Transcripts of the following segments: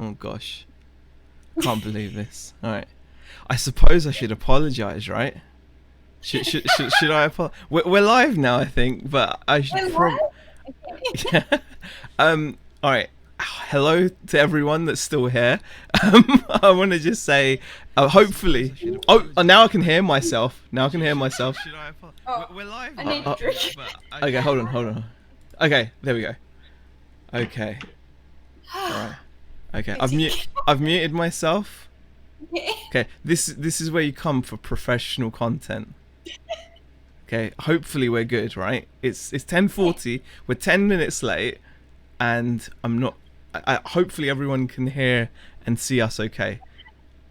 Oh gosh, can't believe this. All right, I suppose I should apologize, right? Should I apologize? We're live now, I think, but I should probably. Yeah. All right. Hello to everyone that's still here. I want to just say, hopefully. Oh, now I can hear myself. Now I can hear myself. Should I apologize? We're live. I need a drink. Okay, hold on. Okay, there we go. Okay. All right. Okay, I've muted myself. Okay, this is where you come for professional content. Okay, hopefully we're good, right? It's 10:40. We're 10 minutes late, and I'm not. Hopefully everyone can hear and see us. Okay,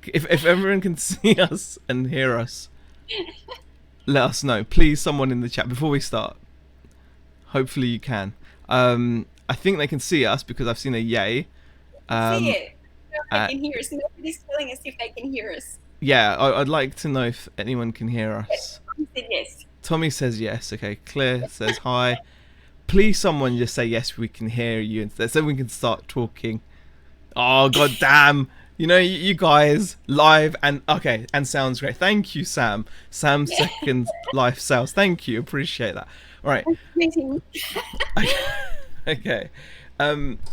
if everyone can see us and hear us, let us know, please. Someone in the chat before we start. Hopefully you can. I think they can see us because I've seen a yay. See it. They can hear us. Nobody's telling us if they can hear us. Yeah, I'd like to know if anyone can hear us. Tommy said yes. Tommy says yes. Okay, Claire says hi. Please, someone just say yes. We can hear you instead, so we can start talking. Oh god damn! You know, you guys live and okay and sounds great. Thank you, Sam. Sam's second life sales. Thank you. Appreciate that. All right. Okay.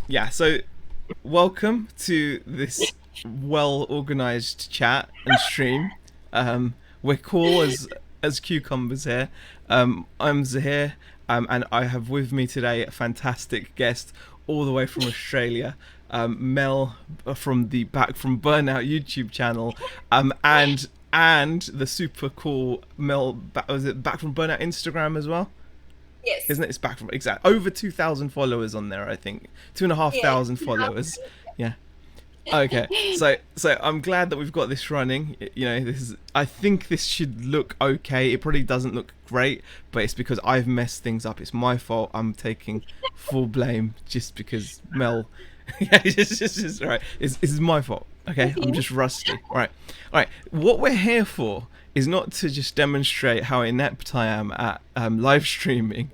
Yeah. So, welcome to this well-organized chat and stream. We're cool as cucumbers here. I'm Zahir, and I have with me today a fantastic guest all the way from Australia, Mel from the Back from Burnout YouTube channel, and the super cool Mel. Was it Back from Burnout Instagram as well? Yes. Isn't it? It's back from over 2,000 followers on there. I think 2,500 followers. Yeah. Okay, so I'm glad that we've got this running. You know, I think this should look okay. It probably doesn't look great, but it's because I've messed things up. It's my fault. I'm taking full blame just because Mel. Yeah, it's right. It's my fault. Okay, I'm just rusty. All right. What we're here for is not to just demonstrate how inept I am at live streaming,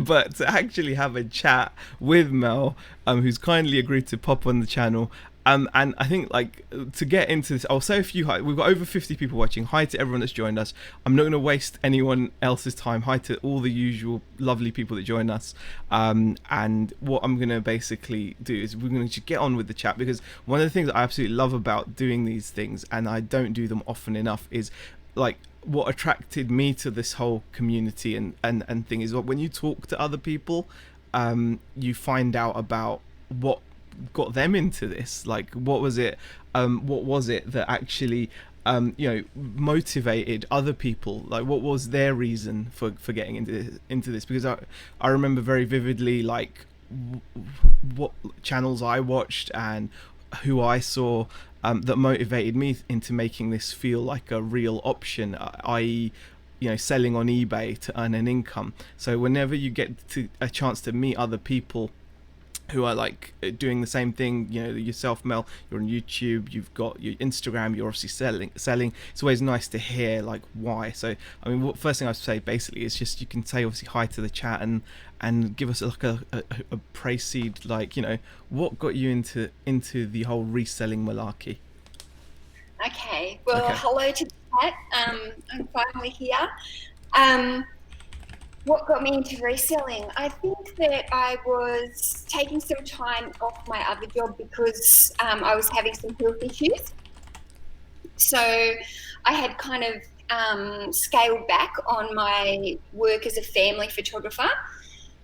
but to actually have a chat with Mel, who's kindly agreed to pop on the channel. And I think, like, to get into this, I'll say a few hi. We've got over 50 people watching. Hi to everyone that's joined us. I'm not going to waste anyone else's time. Hi to all the usual lovely people that join us. And what I'm going to basically do is we're going to get on with the chat, because one of the things that I absolutely love about doing these things, and I don't do them often enough, is like what attracted me to this whole community and thing is when you talk to other people, you find out about what got them into this. Like, what was it that actually motivated other people? Like, what was their reason for getting into this? Because I remember very vividly, like, what channels I watched and who I saw that motivated me into making this feel like a real option, i.e., selling on eBay to earn an income. So whenever you get to a chance to meet other people who are like doing the same thing, yourself, Mel, you're on YouTube, you've got your Instagram, you're obviously selling. It's always nice to hear like why. So I mean, what first thing I say basically is just you can say obviously hi to the chat and give us like a precede, like, what got you into the whole reselling malarkey. Okay. Well, hello to the chat. I'm finally here. What got me into reselling? I think that I was taking some time off my other job because I was having some health issues. So I had kind of scaled back on my work as a family photographer,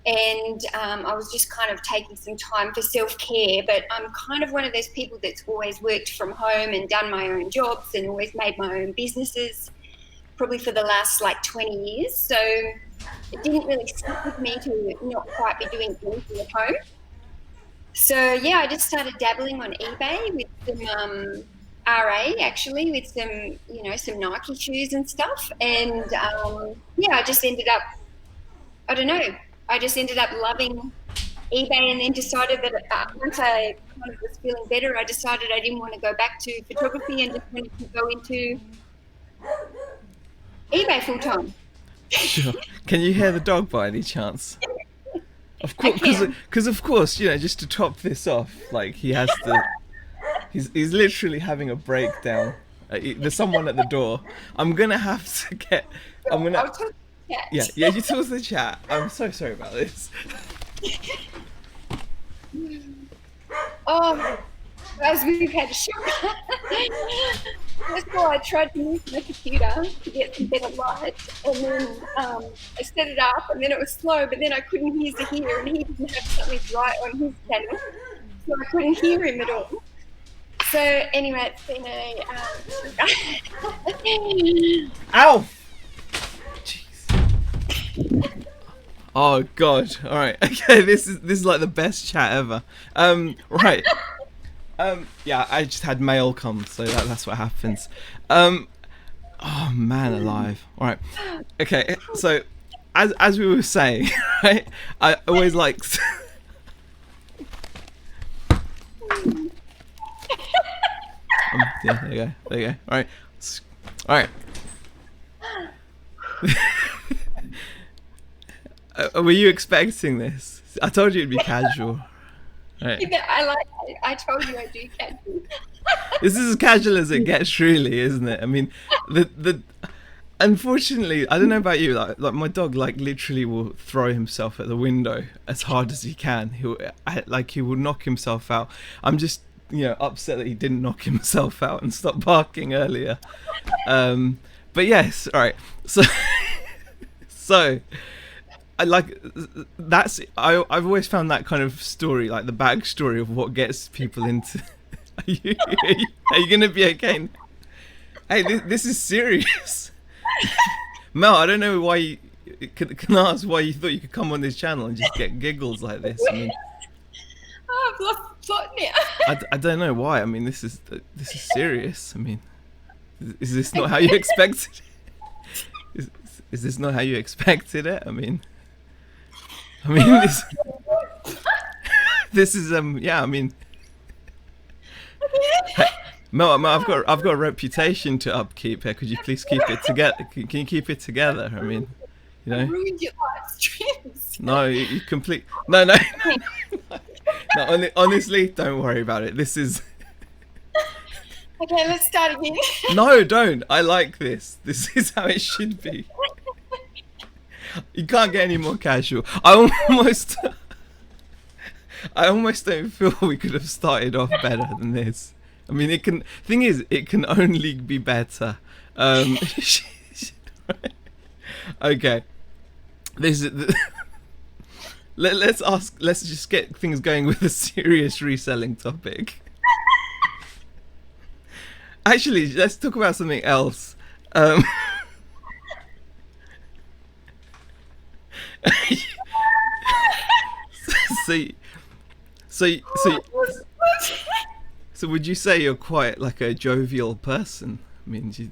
and I was just kind of taking some time for self-care. But I'm kind of one of those people that's always worked from home and done my own jobs and always made my own businesses, probably for the last like 20 years. So it didn't really stick with me to not quite be doing anything at home. So yeah, I just started dabbling on eBay with some RA, actually, with some, some Nike shoes and stuff. And I just ended up, loving eBay, and then decided that once I kind of was feeling better, I decided I didn't want to go back to photography and just wanted to go into eBay full time. Sure. Can you hear the dog by any chance? Of course, because of course, just to top this off, like he has to. He's literally having a breakdown. There's someone at the door. I'm gonna have to get. I'm gonna. I'll tell you Yeah, that. yeah. You told us the chat. I'm so sorry about this. Oh, as we've had a show. First of all, I tried to use my computer to get some better light, and then I set it up, and then it was slow, but then I couldn't hear Zahir, and he didn't have something right on his channel, so I couldn't hear him at all. So anyway, it's been a Ow! Jeez. Oh god. All right. Okay. This is like the best chat ever. Right. Yeah. I just had mail come, so that's what happens. Oh man, alive. All right. Okay. So, as we were saying, right? I always like. Yeah. There you go. There you go. All right. All right. Were you expecting this? I told you it'd be casual. Right. I like it. I told you I do casual. This is as casual as it gets, really, isn't it? I mean, the unfortunately, I don't know about you, like my dog, like literally will throw himself at the window as hard as he can. He will knock himself out. I'm just upset that he didn't knock himself out and stop barking earlier. But yes, all right. So. I've always found that kind of story, like the backstory of what gets people into. Are you gonna be okay? Hey, this is serious. Mel, I don't know why you can I ask why you thought you could come on this channel and just get giggles like this. I mean, Oh, I've lost the plot now. I don't know why. I mean, this is serious. I mean, is this not how you expected? Is this not how you expected it? I mean, this is yeah. I mean, Mel, I've got a reputation to upkeep here. Could you please keep it together? Can you keep it together? I mean, Ruined your live streams. No, you complete. No. No, honestly, don't worry about it. This is. Okay, let's start again. No, don't. I like this. This is how it should be. You can't get any more casual. I almost don't feel we could have started off better than this. I mean, it can only be better. Okay. This is let's just get things going with a serious reselling topic. Actually, let's talk about something else. So would you say you're quite like a jovial person? I mean, do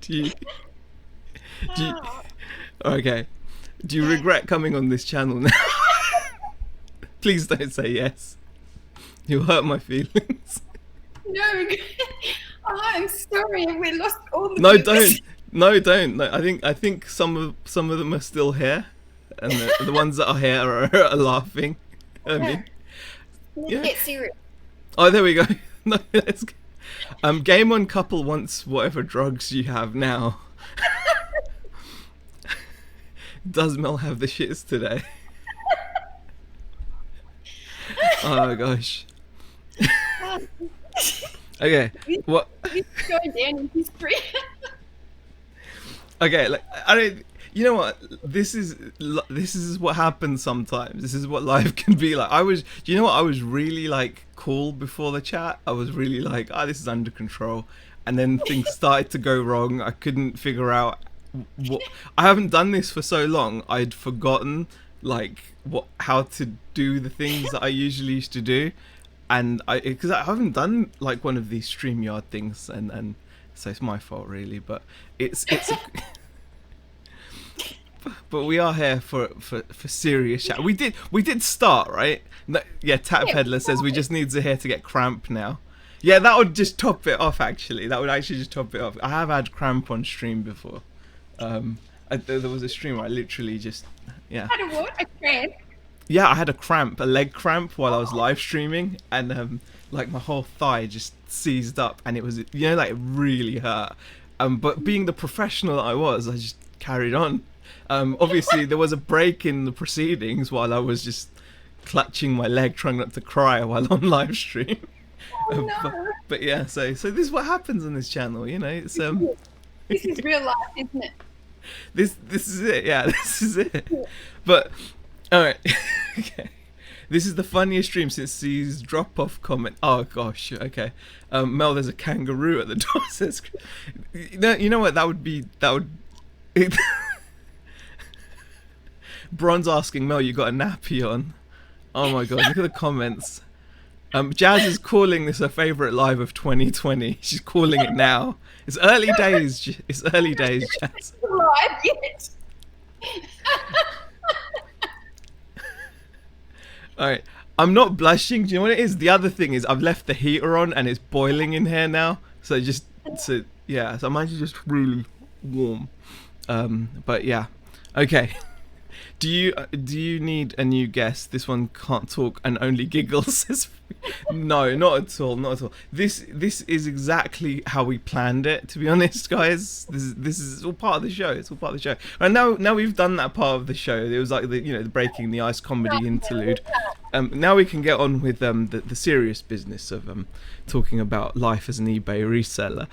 you okay. Do you regret coming on this channel now? Please don't say yes. You'll hurt my feelings. No, oh, I'm sorry. We lost all the. No, viewers. don't. No, I think some of them are still here, and the ones that are here are laughing. I mean, Let's get serious. Oh, there we go. No, let's. Game on couple wants whatever drugs you have now. Does Mel have the shits today? Oh gosh. Okay. What? This is going down in history. Okay. Like I don't. You know what? This is what happens sometimes. This is what life can be like. Do you know what? I was really like cool before the chat. I was really like, this is under control. And then things started to go wrong. I couldn't figure out what. I haven't done this for so long. I'd forgotten like how to do the things that I usually used to do, and because I haven't done like one of these StreamYard things, and so it's my fault really. But it's. But we are here for serious chat. We did start, right? No, yeah, Tap Peddler says we just need Zahir to get cramp now. Yeah, that would just top it off. Actually, that would actually just top it off. I have had cramp on stream before. There was a stream where I literally just Had a what? A cramp? yeah, I had a leg cramp while I was live streaming, and like my whole thigh just seized up, and it was, you know, like it really hurt. But being the professional that I was, I just carried on. Obviously, there was a break in the proceedings while I was just clutching my leg, trying not to cry while on live stream. Oh But, no. but yeah, so this is what happens on this channel, you know. It's This is real life, isn't it? this is it. Yeah, this is it. But all right, okay. This is the funniest stream since C's drop-off comment. Oh gosh, okay. Mel, there's a kangaroo at the door. Says, you know what? That would. Bronze asking Mel, you got a nappy on? Oh my god, look at the comments. Jazz is calling this her favourite live of 2020. She's calling it now. It's early days. It's early days, Jazz. Live yet? Alright. I'm not blushing. Do you know what it is? The other thing is I've left the heater on and it's boiling in here now. So yeah, so I'm actually just really warm. But yeah. Okay. Do you need a new guest? This one can't talk and only giggles. No, not at all, not at all. This is exactly how we planned it. To be honest, guys, this is all part of the show. It's all part of the show. And now we've done that part of the show. It was like the breaking the ice comedy interlude. Now we can get on with the serious business of talking about life as an eBay reseller.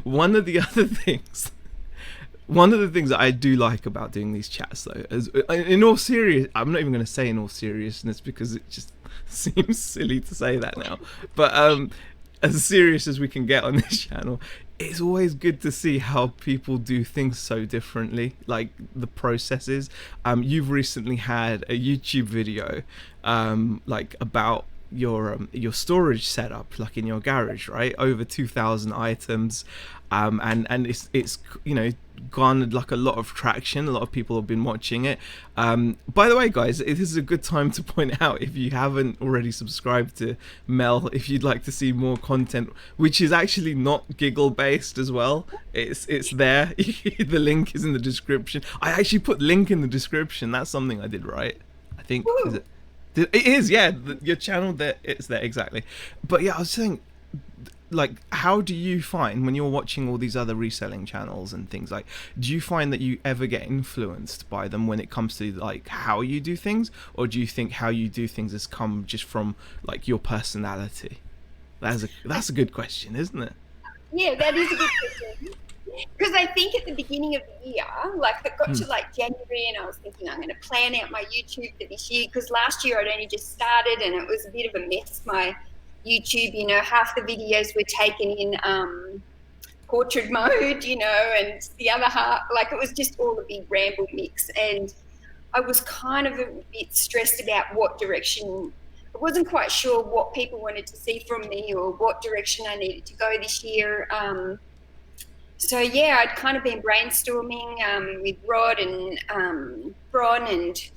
One of the other things. One of the things that I do like about doing these chats, though, is in all serious, I'm not even going to say in all seriousness because it just seems silly to say that now. But as serious as we can get on this channel, it's always good to see how people do things so differently, like the processes. You've recently had a YouTube video, like about your storage setup, like in your garage, right? Over 2,000 items, and it's garnered like a lot of traction. A lot of people have been watching it. By the way, guys, this is a good time to point out, if you haven't already subscribed to Mel, if you'd like to see more content, which is actually not giggle based as well, it's there. The link is in the description. I actually put link in the description. That's something I did right, I think. Is it? It is, yeah. Your channel there, it's there exactly. But yeah, I was saying, like, how do you find when you're watching all these other reselling channels and things, like, do you find that you ever get influenced by them when it comes to like how you do things, or do you think how you do things has come just from like your personality? That's a good question, isn't it? Yeah, that is a good question. Because I think at the beginning of the year, like I got to like January and I was thinking I'm going to plan out my YouTube for this year, because last year I'd only just started and it was a bit of a mess, my YouTube, half the videos were taken in portrait mode, and the other half, like it was just all a big ramble mix. And I was kind of a bit stressed about what direction. I wasn't quite sure what people wanted to see from me or what direction I needed to go this year. So yeah, I'd kind of been brainstorming with Rod and Bron and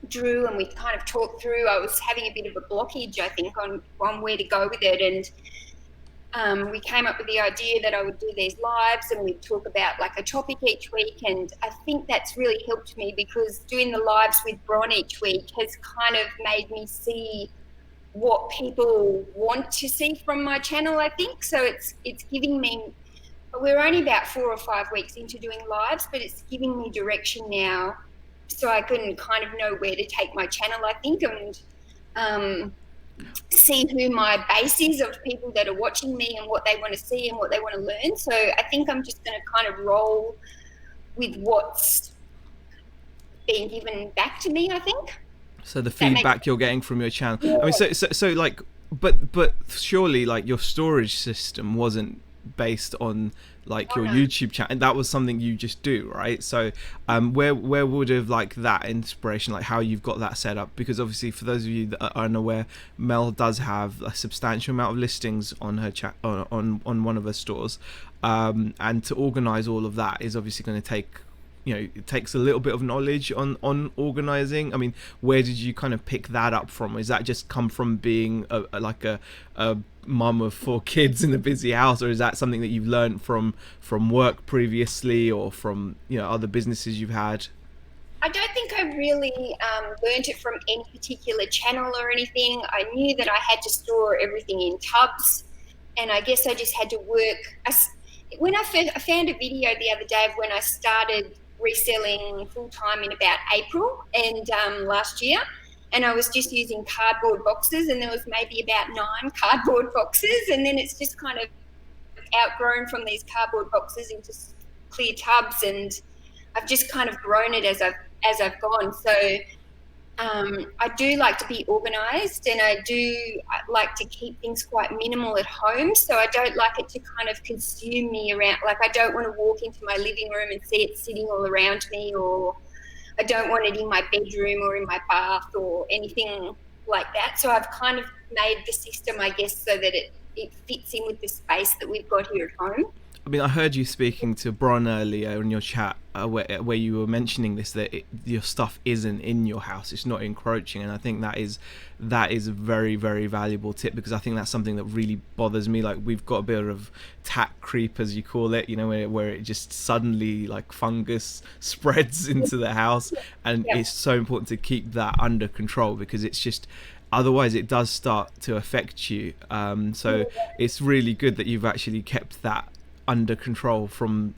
Drew, and we kind of talked through. I was having a bit of a blockage, I think, on where to go with it, and we came up with the idea that I would do these lives and we'd talk about like a topic each week. And I think that's really helped me, because doing the lives with Bron each week has kind of made me see what people want to see from my channel, I think. So it's giving me. We're only about 4 or 5 weeks into doing lives, but it's giving me direction now, so I can kind of know where to take my channel, I think, and see who my base is of people that are watching me and what they want to see and what they want to learn. So I think I'm just going to kind of roll with what's being given back to me, I think. So the feedback you're getting from your channel. Yeah. I mean, so like, but surely like your storage system wasn't based on like your YouTube channel, and that was something you just do, right? So where would have like that inspiration, like how you've got that set up? Because obviously for those of you that are unaware, Mel does have a substantial amount of listings on her chat on one of her stores, and to organize all of that is obviously going to take, it takes a little bit of knowledge on organizing. I mean, where did you kind of pick that up from? Is that just come from being a mum of 4 kids in a busy house, or is that something that you've learned from work previously, or from other businesses you've had? I don't think never really learned it from any particular channel or anything. I knew that I had to store everything in tubs, and I guess I just had to work. I found a video the other day of when I started reselling full time in about April and last year, and I was just using cardboard boxes, and there was maybe about 9 cardboard boxes, and then it's just kind of outgrown from these cardboard boxes into clear tubs, and I've just kind of grown it as I've gone. So I do like to be organised, and I like to keep things quite minimal at home. So I don't like it to kind of consume me around. Like, I don't want to walk into my living room and see it sitting all around me, or I don't want it in my bedroom or in my bath or anything like that. So I've kind of made the system, I guess, so that it fits in with the space that we've got here at home. I mean, I heard you speaking to Bron earlier in your chat where you were mentioning this, that your stuff isn't in your house, it's not encroaching, and I think that is a very, very valuable tip, because I think that's something that really bothers me. Like, we've got a bit of tack creep, as you call it, you know, where it just suddenly, like, fungus spreads into the house, and it's so important to keep that under control, because it's just, otherwise it does start to affect you. So it's really good that you've actually kept that under control from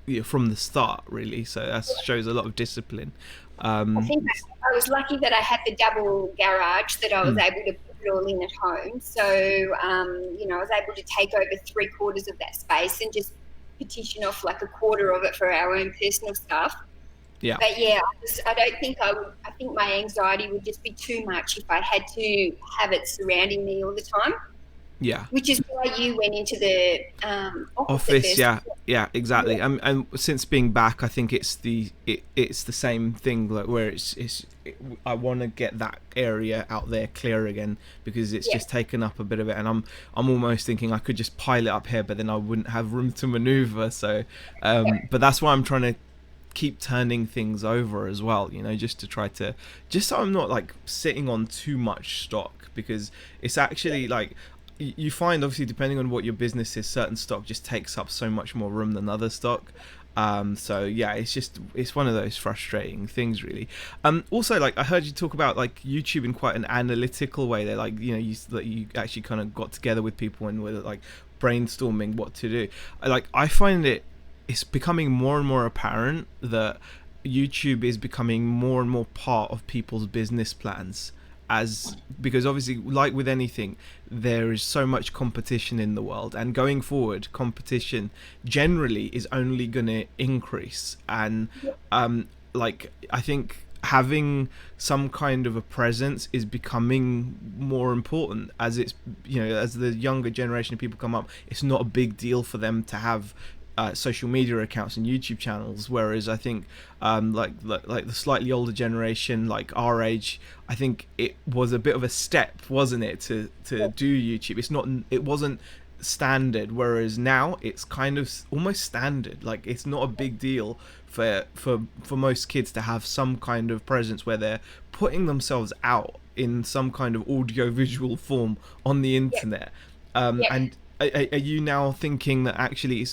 the start, really. So that shows a lot of discipline. I think I was lucky that I had the double garage that I was able to put it all in at home. So I was able to take over 3/4 of that space and just petition off like 1/4 of it for our own personal stuff. Yeah. But yeah, I don't think I would. I think my anxiety would just be too much if I had to have it surrounding me all the time. Yeah. Which is why you went into the office. Yeah, exactly. And since being back, I think it's the same thing, like, where I want to get that area out there clear again, because it's just taken up a bit of it, and I'm almost thinking I could just pile it up here, but then I wouldn't have room to maneuver. So, but that's why I'm trying to keep turning things over as well, you know, just so I'm not like sitting on too much stock, because it's actually like, you find, obviously, depending on what your business is, certain stock just takes up so much more room than other stock. So yeah, it's one of those frustrating things, really. Also, like, I heard you talk about like YouTube in quite an analytical way there, like, you know, you actually kind of got together with people and were like brainstorming what to do. I find it's becoming more and more apparent that YouTube is becoming more and more part of people's business plans, because obviously, like with anything, there is so much competition in the world, and going forward, competition generally is only going to increase. And I think having some kind of a presence is becoming more important, as it's, you know, as the younger generation of people come up, it's not a big deal for them to have social media accounts and YouTube channels, whereas I think like the slightly older generation, like our age, I think it was a bit of a step, wasn't it, to do YouTube. It wasn't standard, whereas now it's kind of almost standard. Like, it's not a big deal for most kids to have some kind of presence where they're putting themselves out in some kind of audio visual form on the internet. And are you now thinking that actually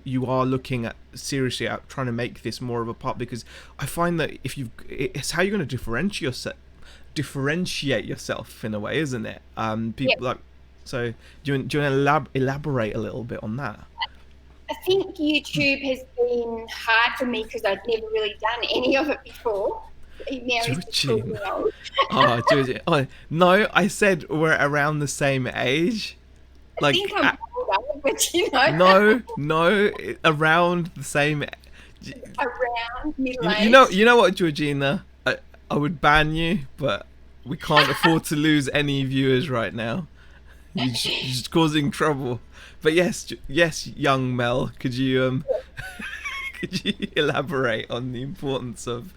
you are looking at seriously at trying to make this more of a part? Because I find that it's how you're going to differentiate yourself in a way, isn't it? People like, so do you want to elaborate a little bit on that? I think YouTube has been hard for me because I've never really done any of it before. Now Georgine. Georgine. Oh, no, I said we're around the same age. I think I'm older, but you know. No, around the same. Around middle age. You know what, Georgina? I would ban you, but we can't afford to lose any viewers right now. You're just causing trouble. But yes, young Mel, could you could you elaborate on the importance of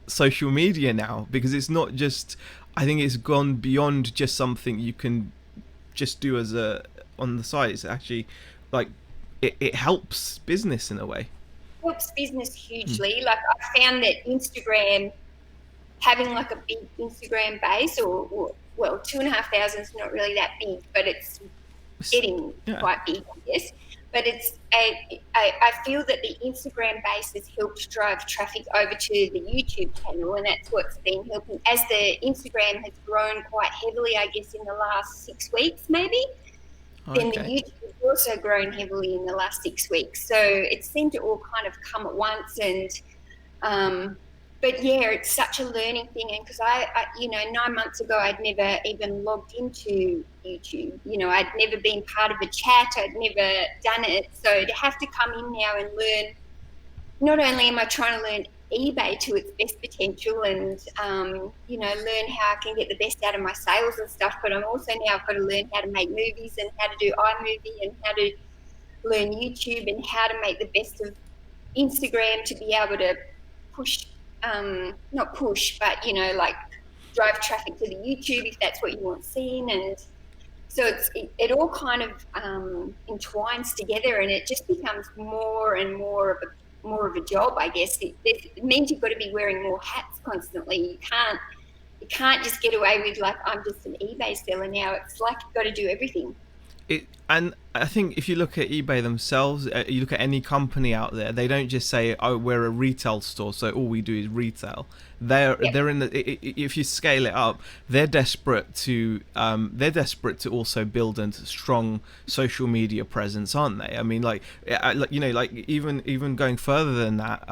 social media now? Because it's not just, I think it's gone beyond just something you can just do as on the side. It's actually like it helps business in a way. Helps business hugely. Like, I found that Instagram, having like a big Instagram base, or well, 2,500 is not really that big, but it's getting quite big, I guess. but I feel that the Instagram base has helped drive traffic over to the YouTube channel, and that's what's been helping. As the Instagram has grown quite heavily, I guess, in the last 6 weeks, maybe, then the Okay. YouTube has also grown heavily in the last 6 weeks. So it seemed to all kind of come at once, and um, but yeah, it's such a learning thing. And because you know, 9 months ago, I'd never even logged into YouTube. You know, I'd never been part of a chat. I'd never done it. So to have to come in now and learn, not only am I trying to learn eBay to its best potential and, you know, learn how I can get the best out of my sales and stuff, but I'm also now I've got to learn how to make movies and how to do iMovie and how to learn YouTube and how to make the best of Instagram to be able to push, not push, but, you know, like drive traffic to the YouTube if that's what you want seen. And so it all kind of entwines together, and it just becomes more and more of a job, I guess. It means you've got to be wearing more hats constantly. You can't just get away with like I'm just an eBay seller now. It's like you've got to do everything. And I think if you look at eBay themselves, you look at any company out there, they don't just say, "Oh, we're a retail store, so all we do is retail." Yep. They're in if you scale it up, they're desperate to also build a strong social media presence, aren't they? I mean, like, you know, like even going further than that.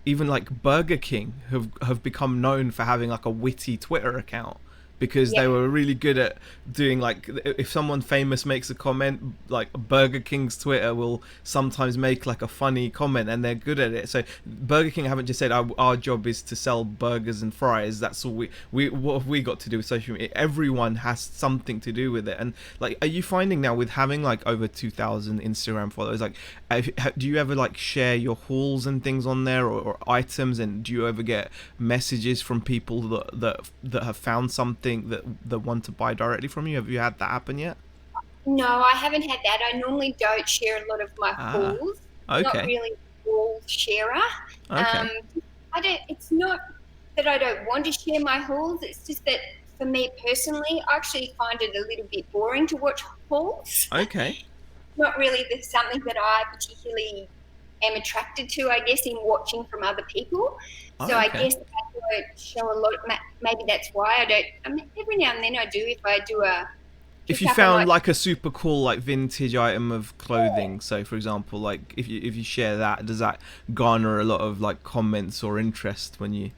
Even like Burger King have become known for having like a witty Twitter account, because they Yep. were really good at doing, like, if someone famous makes a comment, like Burger King's Twitter will sometimes make like a funny comment, and they're good at it. So Burger King haven't just said our job is to sell burgers and fries. That's all we what have we got to do with social media? Everyone has something to do with it. And like, are you finding now with having like over 2,000 Instagram followers, like, do you ever like share your hauls and things on there, or items, and do you ever get messages from people that have found something that want to buy directly from you? Have you had that happen yet? No, I haven't had that. I normally don't share a lot of my Ah, hauls. Not okay, really a haul sharer. okay, I don't. It's not that I don't want to share my hauls. It's just that for me personally, I actually find it a little bit boring to watch hauls. okay, Not really something that I particularly am attracted to, I guess, in watching from other people. So I okay. guess I don't show a lot. Maybe that's why I don't. I mean, every now and then I do. If I do a If pick you up a found nice. like a super cool like vintage item of clothing, so for example, like if you share that, does that garner a lot of like comments or interest when you?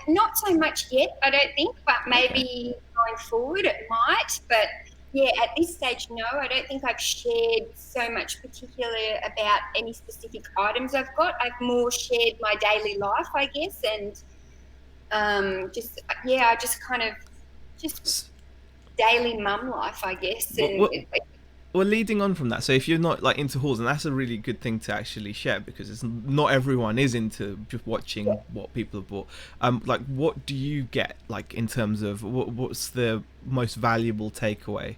Not so much yet, I don't think, but Okay, maybe going forward it might. But yeah, at this stage, no, I don't think I've shared so much particular about any specific items I've got. I've more shared my daily life, I guess, and just, yeah, I just kind of just S- daily mum life, I guess. what what well, leading on from that, so if you're not like into hauls, and that's a really good thing to actually share, because it's not everyone is into just watching what people have bought. Like, what do you get like in terms of what's the most valuable takeaway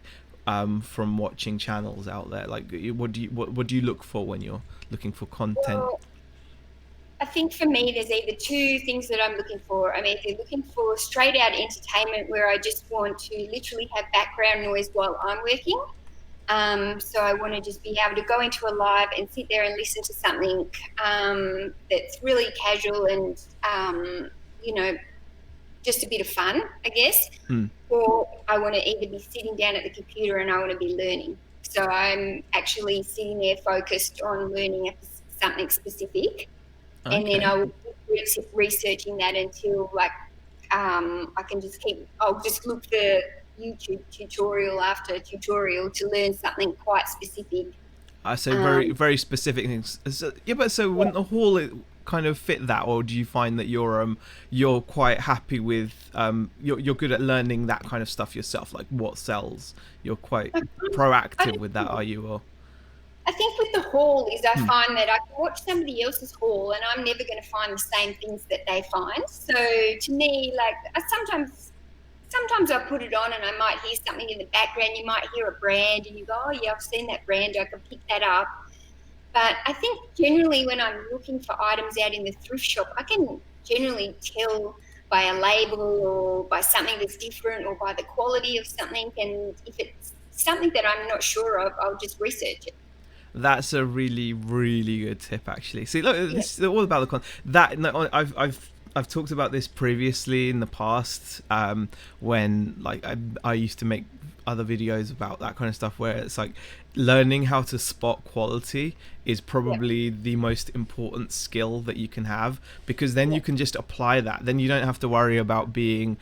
from watching channels out there? Like, what do you look for when you're looking for content? Well, I think for me, there's either two things that I'm looking for. I'm either looking for straight out entertainment where I just want to literally have background noise while I'm working. So I want to just be able to go into a live and sit there and listen to something that's really casual and, you know, just a bit of fun, I guess. Hmm. Or I want to either be sitting down at the computer and I want to be learning. So I'm actually sitting there focused on learning something specific, and then Okay. I will keep researching that until like I can just keep. I'll just look for YouTube tutorial after tutorial to learn something quite specific. I say very Um, very specific things. So, yeah, but so yeah. wouldn't the hall kind of fit that, or do you find that you're quite happy with you're good at learning that kind of stuff yourself, like what sells? You're quite I proactive don't with that, are you? Or I think with the haul is I hmm, find that I can watch somebody else's haul and I'm never going to find the same things that they find. So to me, like sometimes I put it on and I might hear something in the background. You might hear a brand and you go, oh yeah, I've seen that brand. I can pick that up. But I think generally when I'm looking for items out in the thrift shop, I can generally tell by a label or by something that's different or by the quality of something. And if it's something that I'm not sure of, I'll just research it. That's a really, really good tip, actually. See, look, Yeah. this is all about the that. No, I've talked about this previously in the past, when like I used to make other videos about that kind of stuff, where it's like learning how to spot quality is Yeah. probably the most important skill that you can have, because then Yeah. you can just apply that. Then you don't have to worry about being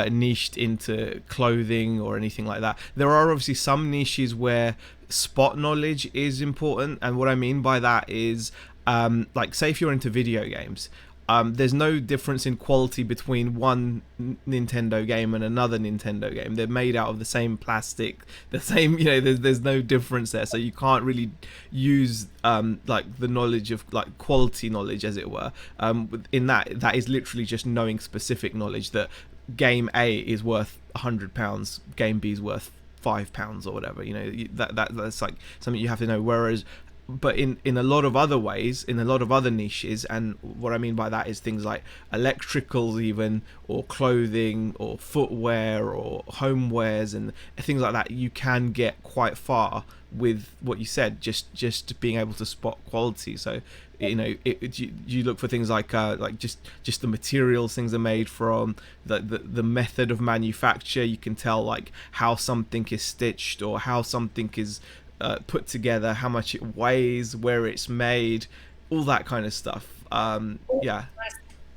niched into clothing or anything like that. There are obviously some niches where spot knowledge is important, and what I mean by that is, like, say if you're into video games, there's no difference in quality between one Nintendo game and another Nintendo game. They're made out of the same plastic, the same, there's no difference there. So you can't really use like the knowledge of like quality knowledge, as it were. In that is literally just knowing specific knowledge that game A is worth £100, game B is worth £5 or whatever. That's like something you have to know. Whereas, but in a lot of other ways, in a lot of other niches, and what I mean by that is things like electricals even, or clothing or footwear or homewares and things like that, you can get quite far with what you said, just being able to spot quality. So you look for things like just the materials things are made from, the method of manufacture. You can tell like how something is stitched or how something is put together, how much it weighs, where it's made, all that kind of stuff. Yeah.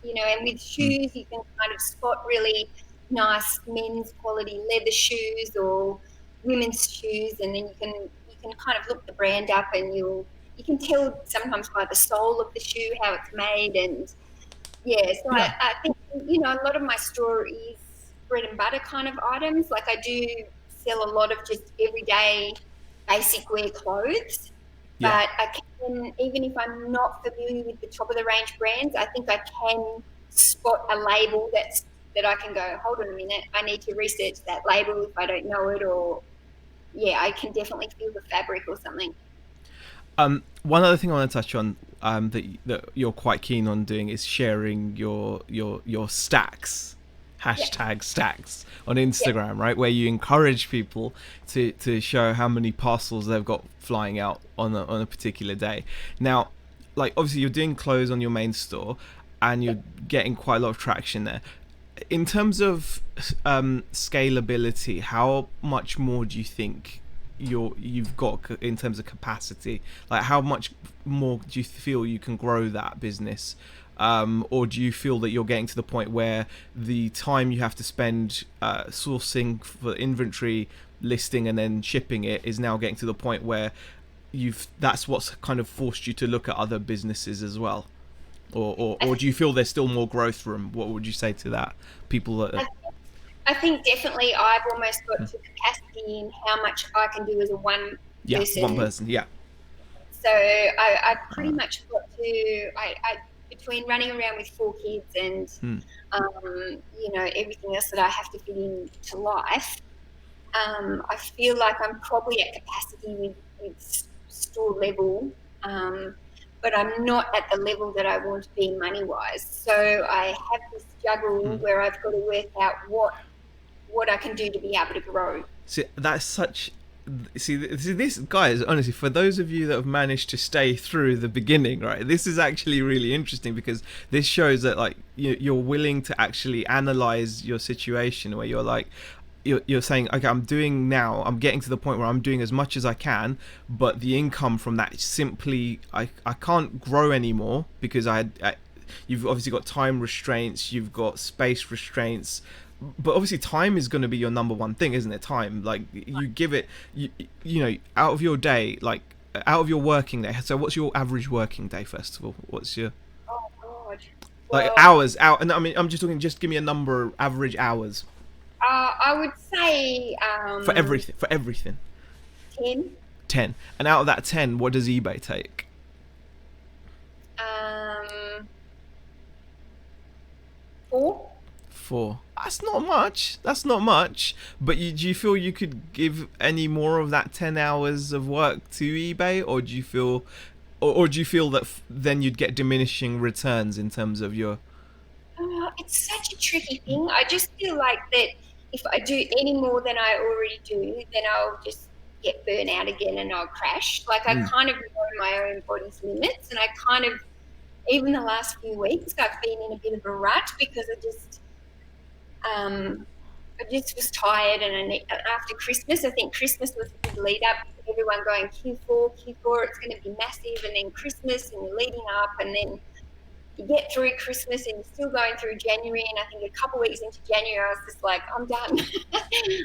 And with shoes, you can kind of spot really nice men's quality leather shoes or women's shoes, and then you can kind of look the brand up, and you can tell sometimes by the sole of the shoe how it's made. And yeah, so Yeah. I think a lot of my store is bread and butter kind of items. Like I do sell a lot of just everyday basic wear clothes, Yeah. but I can, even if I'm not familiar with the top of the range brands, I think I can spot a label that I can go, hold on a minute, I need to research that label if I don't know it, or yeah, I can definitely feel the fabric or something. One other thing I want to touch on, that you're quite keen on doing, is sharing your stacks, hashtag stacks, on Yeah. Instagram, right? Where you encourage people to show how many parcels they've got flying out on a particular day. Now, like, obviously you're doing clothes on your main store, and you're getting quite a lot of traction there. In terms of scalability, how much more do you think you've got in terms of capacity? Like, how much more do you feel you can grow that business, or do you feel that you're getting to the point where the time you have to spend sourcing for inventory, listing, and then shipping it is now getting to the point where that's what's kind of forced you to look at other businesses as well? Or do you feel there's still more growth room? What would you say to that? People that I, I think definitely I've almost got to capacity in how much I can do as a one yeah, one person. person, yeah. So I've pretty much got to, between running around with 4 kids and, everything else that I have to fit into life, I feel like I'm probably at capacity with store level, but I'm not at the level that I want to be money-wise. So I have this juggle where I've got to work out what I can do to be able to grow. See, that's such. This, guys, honestly, for those of you that have managed to stay through the beginning, right, this is actually really interesting, because this shows that, like, you're willing to actually analyze your situation, where you're like, you're saying, okay, I'm getting to the point where I'm doing as much as I can, but the income from that simply, I can't grow anymore, because you've obviously got time restraints, you've got space restraints, but obviously time is going to be your number one thing, isn't it? Time, like, you give it, out of your day, like, out of your working day. So what's your average working day, first of all? What's your, Oh God. like, Well, hours out? And I mean, I'm just talking, just give me a number, average hours I would say for everything. 10. 10. And out of that 10, what does eBay take? Um, 4. 4. That's not much. That's not much. But do you feel you could give any more of that 10 hours of work to eBay, or do you feel, or do you feel that then you'd get diminishing returns in terms of your? It's such a tricky thing. I just feel like that if I do any more than I already do, then I'll just get burnout again and I'll crash. Like I Mm. kind of know my own body's limits, and I kind of, even the last few weeks, I've been in a bit of a rut because um, I just was tired, and after Christmas, I think Christmas was a good lead up. Everyone going Q4, it's going to be massive, and then Christmas, and you're leading up, and then you get through Christmas, and you're still going through January. And I think a couple of weeks into January, I was just like, I'm done.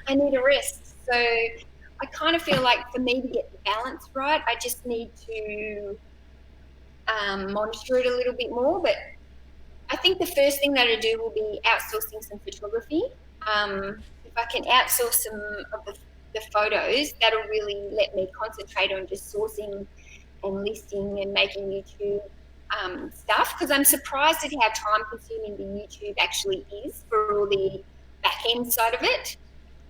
I need a rest. So I kind of feel like for me to get the balance right, I just need to monitor it a little bit more. But I think the first thing that I do will be outsourcing some photography. If I can outsource some of the photos, that'll really let me concentrate on just sourcing and listing and making YouTube stuff, because I'm surprised at how time consuming the YouTube actually is for all the back end side of it.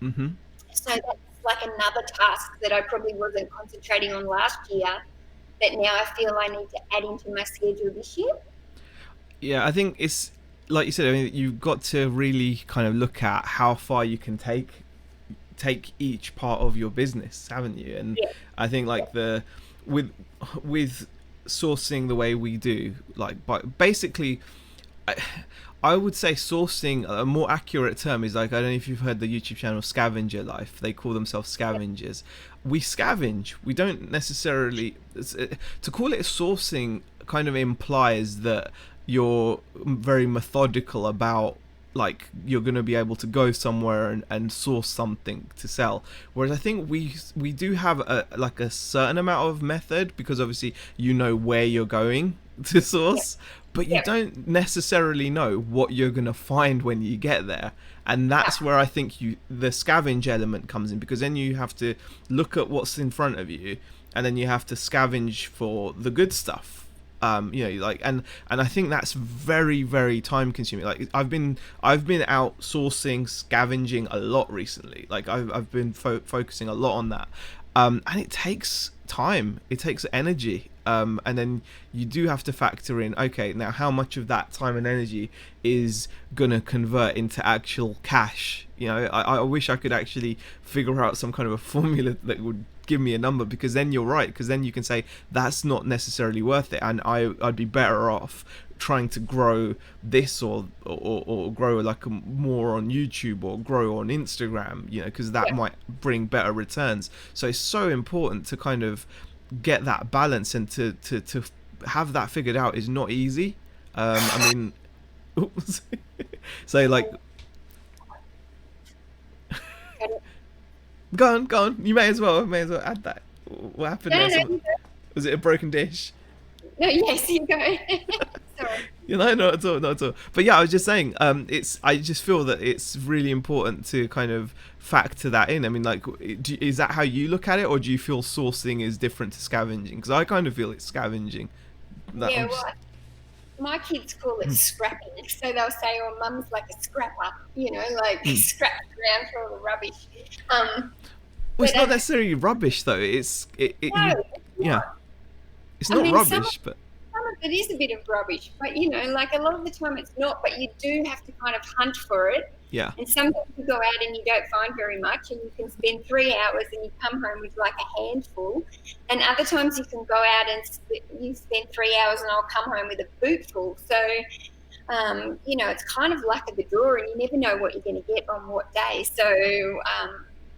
Mm-hmm. So that's like another task that I probably wasn't concentrating on last year that now I feel I need to add into my schedule this year. Yeah, I think it's like you said. I mean, you've got to really kind of look at how far you can take each part of your business, haven't you? And Yeah. I think like with with sourcing the way we do, like basically, I, I would say sourcing, a more accurate term is like, I don't know if you've heard the YouTube channel Scavenger Life. They call themselves scavengers. We scavenge. We don't necessarily, to call it sourcing kind of implies that you're very methodical about, like, you're going to be able to go somewhere and source something to sell, whereas I think we do have a certain amount of method, because obviously you know where you're going to source, but you don't necessarily know what you're going to find when you get there. And that's where I think the scavenge element comes in, because then you have to look at what's in front of you, and then you have to scavenge for the good stuff. Like, and I think that's very, very time consuming. Like, I've been outsourcing scavenging a lot recently. Like, I've been focusing a lot on that, and it takes time, it takes energy, and then you do have to factor in, okay, now how much of that time and energy is gonna convert into actual cash. I wish I could actually figure out some kind of a formula that would give me a number, because then you're right, because then you can say that's not necessarily worth it, and I'd be better off trying to grow this, or grow like more on YouTube, or grow on Instagram, because that might bring better returns. So it's so important to kind of get that balance, and to have that figured out is not easy. I mean, oops. So like, go on. You may as well add that. What happened there? No. Was it a broken dish? No, yes, you go. Sorry. Not at all. But yeah, I was just saying, I just feel that it's really important to kind of factor that in. I mean, like, is that how you look at it, or do you feel sourcing is different to scavenging? Because I kind of feel it's scavenging. My kids call it scrapping. So they'll say, "Oh, mum's like a scrapper," like scraps around for all the rubbish. Well, it's not necessarily rubbish though. It's not rubbish, but some of it is a bit of rubbish. But like a lot of the time it's not. But you do have to kind of hunt for it. Yeah. And sometimes you go out and you don't find very much, and you can spend 3 hours and you come home with like a handful. And other times you can go out and you spend 3 hours and I'll come home with a bootful. So, it's kind of luck of the draw, and you never know what you're going to get on what day. So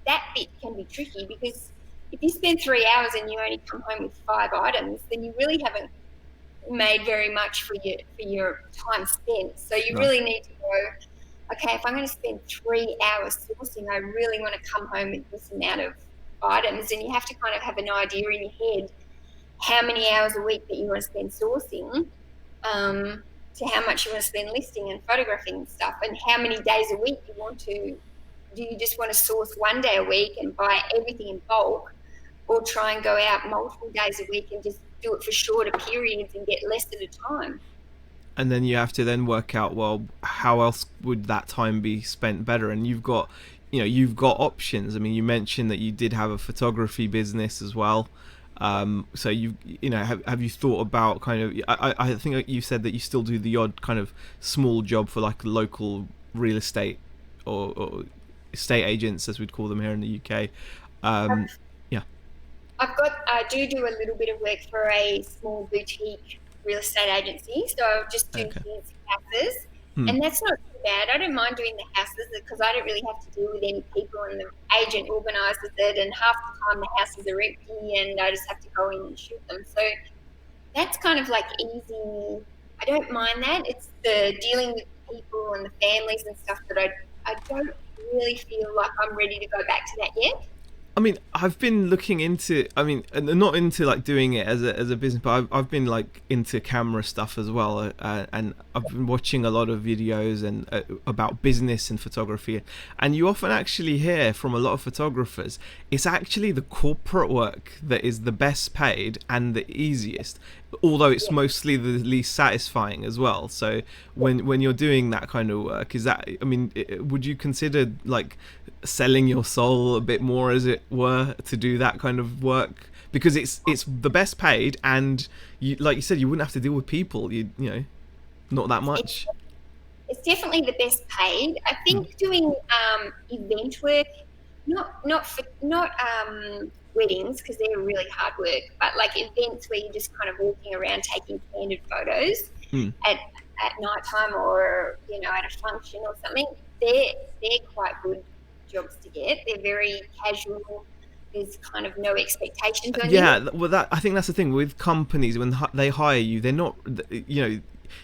that bit can be tricky, because if you spend 3 hours and you only come home with 5 items, then you really haven't made very much for your time spent. So you really need to go, okay, if I'm going to spend 3 hours sourcing, I really want to come home with this amount of items. And you have to kind of have an idea in your head how many hours a week that you want to spend sourcing, to how much you want to spend listing and photographing and stuff, and how many days a week you want to. Do you just want to source 1 day a week and buy everything in bulk, or try and go out multiple days a week and just do it for shorter periods and get less at a time? And then you have to then work out, well, how else would that time be spent better? And you've got options. I mean, you mentioned that you did have a photography business as well. So have you thought about kind of, I think you said that you still do the odd kind of small job for like local real estate, or estate agents, as we'd call them here in the UK. Um, yeah. I do a little bit of work for a small boutique real estate agency. So I'll just do Okay. his houses. Hmm. And that's not too bad. I don't mind doing the houses because I don't really have to deal with any people, and the agent organises it, and half the time the houses are empty and I just have to go in and shoot them. So that's kind of like easy. I don't mind that. It's the dealing with people and the families and stuff that I don't really feel like I'm ready to go back to that yet. I mean, I've been looking into. I mean, not into like doing it as a business, but I've been like into camera stuff as well, and I've been watching a lot of videos and about business and photography. And you often actually hear from a lot of photographers, it's actually the corporate work that is the best paid and the easiest, although it's mostly the least satisfying as well. So when you're doing that kind of work, is that? I mean, would you consider like selling your soul a bit more, as it were, to do that kind of work, because it's the best paid, and you, like you said, you wouldn't have to deal with people, you know, not that much. It's definitely the best paid. I think doing event work, not weddings, because they're really hard work, but like events where you're just kind of walking around taking candid photos Mm. at night time, or you know, at a function or something. They're quite good jobs to get. They're very casual. There's kind of no expectations on you. Yeah, well, that I think that's the thing with companies when they hire you, they're not, you know,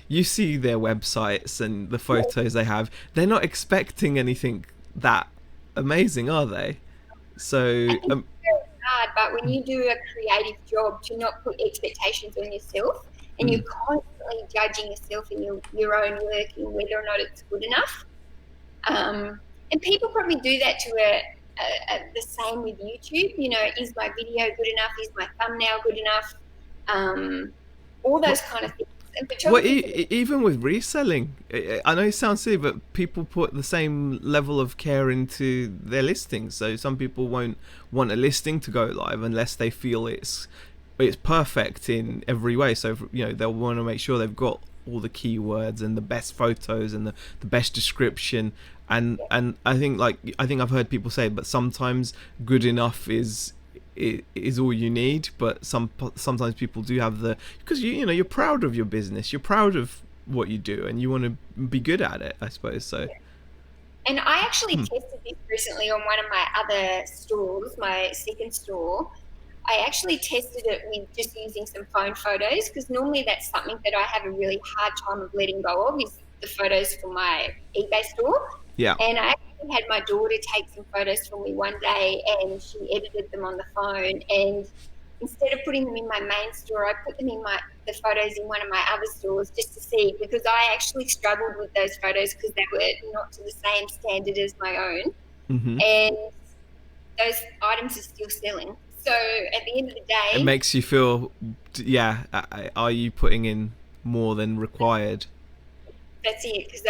you see their websites and the photos they have, they're not expecting anything that amazing, are they? So I think it's very hard, but when you do a creative job, to not put expectations on yourself, and you're mm, constantly judging yourself and your own work and whether or not it's good enough. And people probably do that to the same with YouTube. You know, is my video good enough? Is my thumbnail good enough? All those kind of things. And well, photography, even with reselling, I know it sounds silly, but people put the same level of care into their listings. So some people won't want a listing to go live unless they feel it's perfect in every way. So you know, they'll want to make sure they've got all the keywords and the best photos and the best description. And I think, like, I think I've heard people say, but sometimes good enough is all you need. But sometimes people do have because you know, you're proud of your business, you're proud of what you do, and you want to be good at it, I suppose. So and I actually tested this recently on one of my other stores, my second store. I actually tested it with just using some phone photos, because normally that's something that I have a really hard time of letting go of, is the photos for my eBay store. yeah. And I actually had my daughter take some photos for me one day, and she edited them on the phone. And instead of putting them in my main store, I put them in the photos in one of my other stores, just to see, because I actually struggled with those photos because they were not to the same standard as my own. Hmm. And those items are still selling. So at the end of the It day, makes you feel, yeah, are you putting in more than required? that's it, because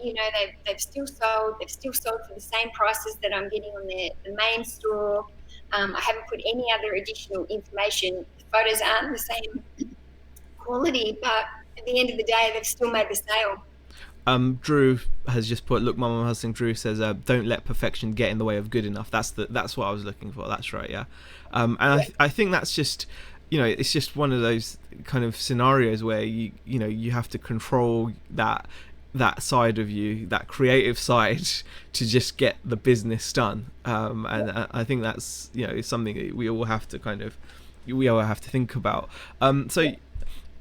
you know, they've still sold. They've still sold for the same prices that I'm getting on the main store. I haven't put any other additional information. The photos aren't the same quality, but at the end of the day, they've still made the sale. Drew has just put, look, my mum husband Drew says, don't let perfection get in the way of good enough. That's what I was looking for. That's right, yeah. And I think that's just, you know, it's just one of those kind of scenarios where you know, you have to control that side of you, that creative side, to just get the business done. And I think that's, you know, it's something that we all have to think about. So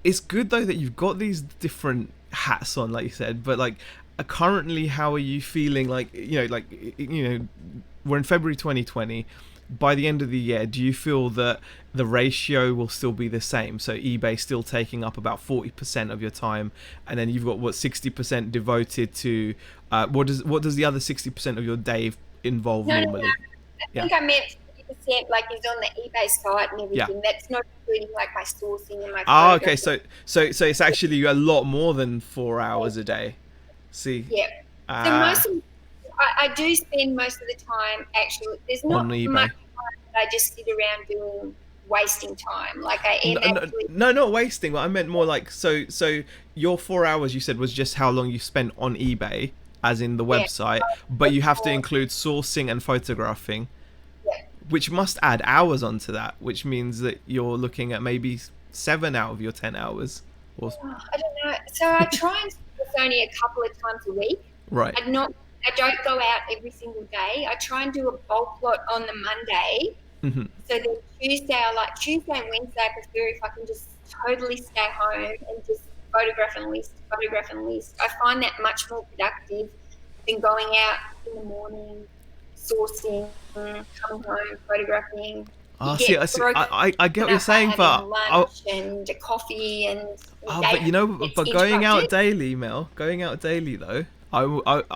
it's good though that you've got these different hats on, like you said, but like, currently, how are you feeling? Like, you know, we're in February 2020. By the end of the year, do you feel that the ratio will still be the same? So eBay still taking up about 40% of your time, and then you've got 60% devoted to what does the other 60% of your day involve No, normally? I think I meant 50%, like, is on the eBay site and Yeah. everything. That's not including like my sourcing and my Ah, okay. photographs. So it's actually a lot more than 4 hours a day. See, Yeah. So I do spend most of the time actually. There's on not much eBay. time that I just sit around doing, wasting time. Like I am actually. No, not wasting. But I meant more like, so your 4 hours you said was just how long you spent on eBay, as in the Yeah. website, but you have to include sourcing and photographing, Yeah. which must add hours onto that, which means that you're looking at maybe 7 out of your 10 hours. Or I don't know. So I try and source only a couple of times a week. right. I don't go out every single day. I try and do a bulk lot on the Monday. Hmm. So then Tuesday, I like Tuesday and Wednesday, I prefer if I can just totally stay home and just photograph and list, photograph and list. I find that much more productive than going out in the morning, sourcing, coming home, photographing. You See, I get see. broken I get what you're up by saying, but having lunch and a coffee and but you know, it's but going out interrupted. daily, Mel, going out daily though, I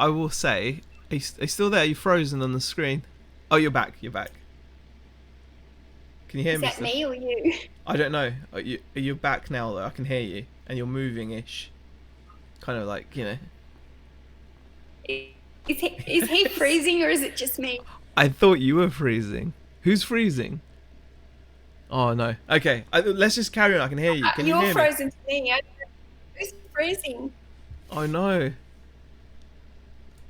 will say, are you still there? You're frozen on the screen. Oh, you're back. You're back. Can you hear Is me that still? me or you? I don't know. Are you back now though? I can hear you, and you're moving-ish, kind of like, you know. Is he freezing or is it just me? I thought you were freezing. Who's freezing? Oh no. Okay, let's just carry on. I can hear you. Can you You're hear me? frozen to me. Who's freezing? Oh no.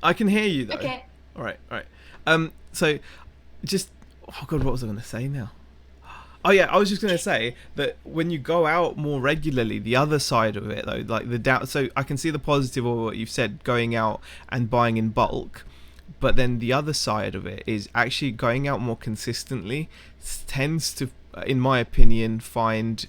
I can hear you though. Okay. All right. All right. So, just oh god, what was I going to say now? Oh yeah, I was just going to say that when you go out more regularly, the other side of it though, like the doubt. So I can see the positive of what you've said, going out and buying in bulk, but then the other side of it is actually going out more consistently tends to, in my opinion, find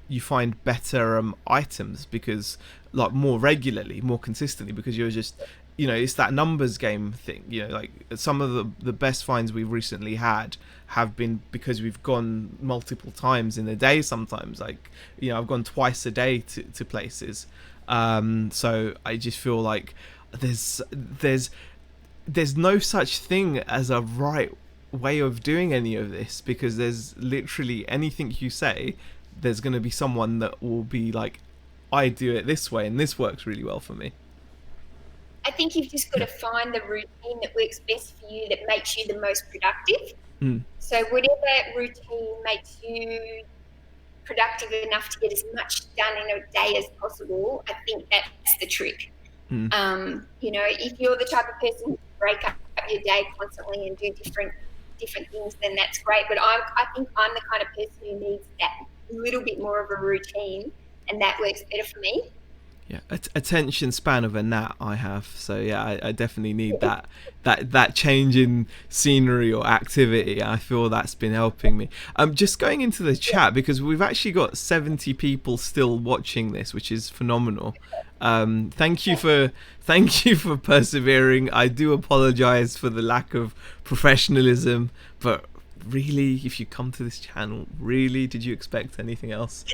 you find better items, because like more regularly, more consistently, because you're just, you know, it's that numbers game thing. You know, like some of the best finds we've recently had have been because we've gone multiple times in a day. Sometimes, like, you know, I've gone twice a day to places. So I just feel like there's no such thing as a right way of doing any of this, because there's literally anything you say, there's going to be someone that will be like, I do it this way and this works really well for me. I think you've just got to find the routine that works best for you, that makes you the most productive. Mm. So whatever routine makes you productive enough to get as much done in a day as possible, I think that's the trick. Mm. You know, if you're the type of person who break up your day constantly and do different things, then that's great. But I think I'm the kind of person who needs that little bit more of a routine, and that works better for me. Yeah, attention span of a gnat I have. So yeah, I definitely need that change in scenery or activity. I feel that's been helping me. Just going into the chat, because we've actually got 70 people still watching this, which is phenomenal. Thank you for persevering. I do apologize for the lack of professionalism, but really, if you come to this channel, really, did you expect anything else?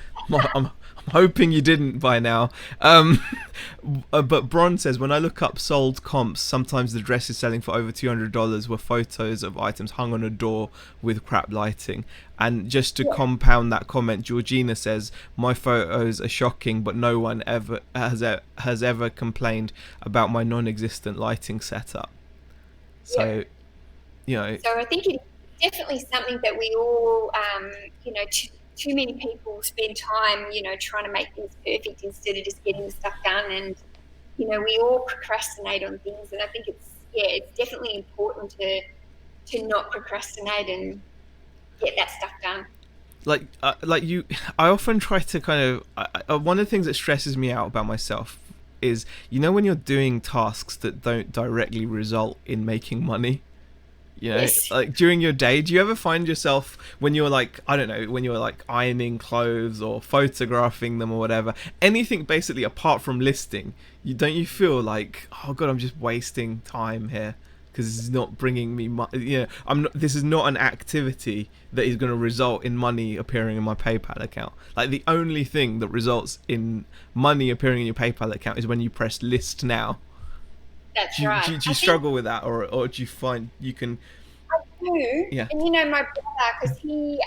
I'm hoping you didn't by now. But Bron says, when I look up sold comps, sometimes the dress is selling for over $200 were photos of items hung on a door with crap lighting. And just to compound that comment, Georgina says, my photos are shocking, but no one ever has ever complained about my non-existent lighting setup. So, you know. So I think it's definitely something that we all, you know, too many people spend time, you know, trying to make things perfect instead of just getting the stuff done. And, you know, we all procrastinate on things. And I think it's definitely important to not procrastinate and get that stuff done. I often try to kind of, one of the things that stresses me out about myself is, you know, when you're doing tasks that don't directly result in making money. You know, Yes. like during your day, do you ever find yourself when you're like, I don't know, when you're like ironing clothes or photographing them or whatever, anything basically apart from listing, you feel like, oh god, I'm just wasting time here because this is not bringing me money. You know, this is not an activity that is going to result in money appearing in my PayPal account. Like the only thing that results in money appearing in your PayPal account is when you press list now. That's right. Do you struggle with that, or do you find you can? I do. Yeah. And you know, my brother, because he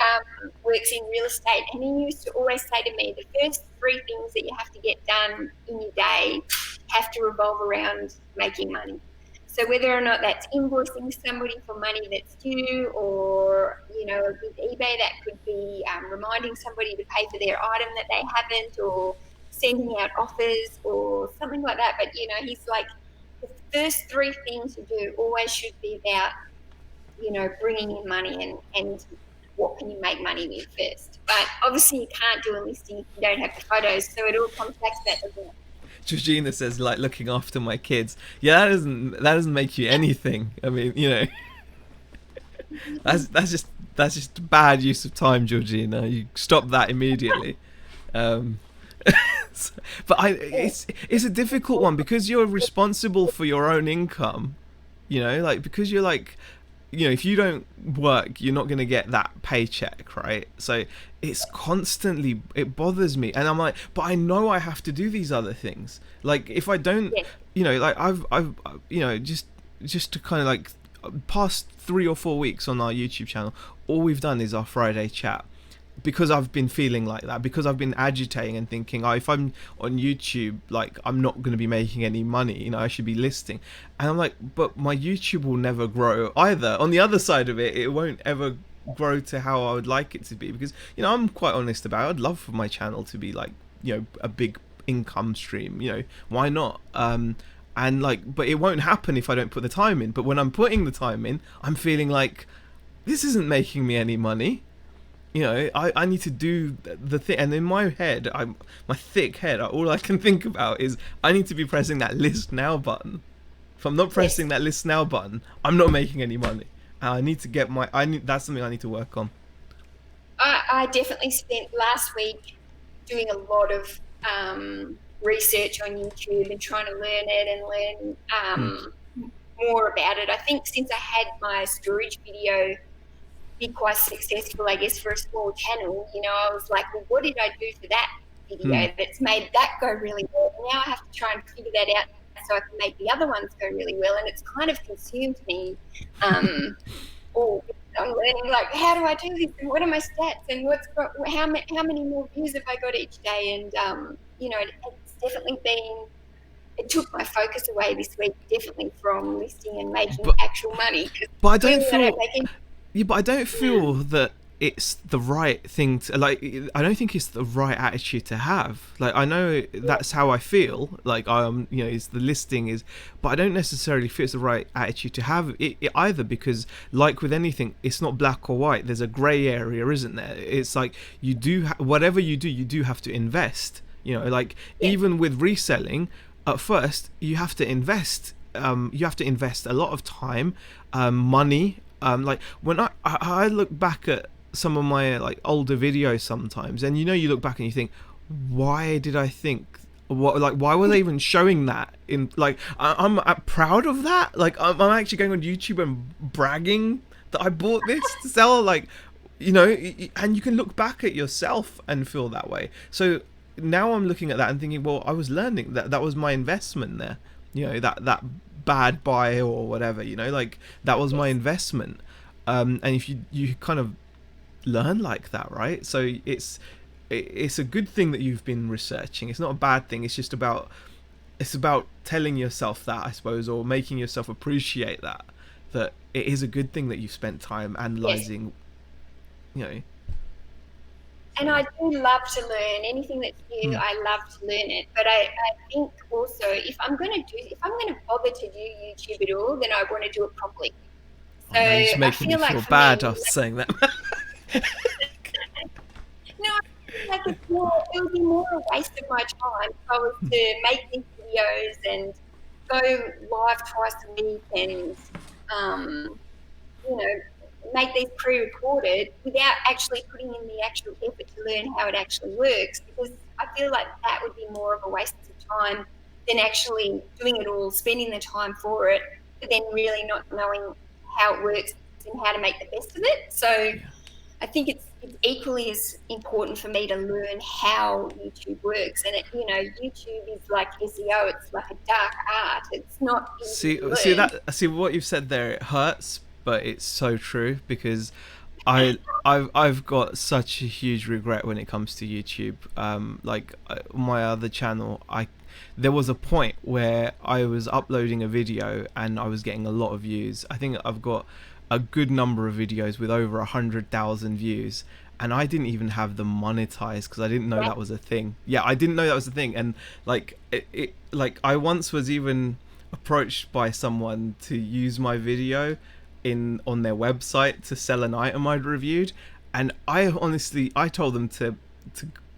works in real estate, and he used to always say to me, the first three things that you have to get done in your day have to revolve around making money. So whether or not that's invoicing somebody for money that's due, or, you know, with eBay, that could be reminding somebody to pay for their item that they haven't, or sending out offers or something like that. But, you know, he's like, the first three things you do always should be about, bringing in money and what can you make money with first. But obviously you can't do a listing if you don't have the photos, so it all comes back to that, doesn't it? Georgina says, like, looking after my kids. Yeah, that doesn't make you anything. I mean, that's just bad use of time, Georgina. You stop that immediately. Um, but it's a difficult one because you're responsible for your own income. Like, because you're like, if you don't work, you're not going to get that paycheck, right? So it's constantly, it bothers me, and I'm like, but I know I have to do these other things. Like, if I don't, like, I've just to kind of like, past 3 or 4 weeks on our YouTube channel, all we've done is our Friday chat. Because I've been feeling like that, because I've been agitating and thinking, if I'm on YouTube, like, I'm not going to be making any money, I should be listing. And I'm like, but my YouTube will never grow either. On the other side of it, it won't ever grow to how I would like it to be, because, I'm quite honest about it. I'd love for my channel to be like, a big income stream, why not? And like, but it won't happen if I don't put the time in. But when I'm putting the time in, I'm feeling like, this isn't making me any money. I need to do the thing, and in my head, my thick head, all I can think about is I need to be pressing that list now button. If I'm not pressing that list now button, I'm not making any money. I need to get that's something I need to work on. I definitely spent last week doing a lot of research on YouTube and trying to learn it and learn more about it. I think since I had my storage video be quite successful, I guess, for a small channel, I was like, well, what did I do for that video that's made that go really well? Now I have to try and figure that out so I can make the other ones go really well, and it's kind of consumed me. I'm learning, like, how do I do this, and what are my stats, and how many more views have I got each day? And it's definitely been, it took my focus away this week, definitely, from listing and making actual money. But I don't feel. Yeah, but I don't feel that it's the right thing to, like, I don't think it's the right attitude to have. Like, I know that's how I feel, like, it's the listing is, but I don't necessarily feel it's the right attitude to have it either, because, like with anything, it's not black or white. There's a grey area, isn't there? It's like, you do whatever you do have to invest. Like, even with reselling, at first you have to invest. You have to invest a lot of time, money. Like, when I look back at some of my, like, older videos sometimes, and you look back and you think, why did I think, why were they even showing that in, like, I'm proud of that. Like, I'm actually going on YouTube and bragging that I bought this to sell, like, and you can look back at yourself and feel that way. So now I'm looking at that and thinking, well, I was learning that was my investment there, that bad buy or whatever, like, that was my investment. And if you kind of learn like that, right? So it's a good thing that you've been researching. It's not a bad thing. It's about telling yourself that, I suppose, or making yourself appreciate that it is a good thing that you've spent time analyzing. And I do love to learn anything that's new. I love to learn it, but I think also, if I'm going to bother to do YouTube at all, then I want to do it properly. So you're just making me feel bad after saying that. No, like, it would be more a waste of my time if I was to make these videos and go live twice a week and make these pre-recorded without actually putting in the actual effort to learn how it actually works, because I feel like that would be more of a waste of time than actually doing it all, spending the time for it, but then really not knowing how it works and how to make the best of it. So I think it's equally as important for me to learn how YouTube works. And YouTube is like SEO. It's like a dark art. It's not easy to learn. See what you've said there. It hurts, but it's so true, because I've got such a huge regret when it comes to YouTube. Like, my other channel, there was a point where I was uploading a video and I was getting a lot of views. I think I've got a good number of videos with over 100,000 views, and I didn't even have them monetized because I didn't know that was a thing. Yeah, I didn't know that was a thing. And like, like, I once was even approached by someone to use my video in on their website to sell an item I'd reviewed, and I told them to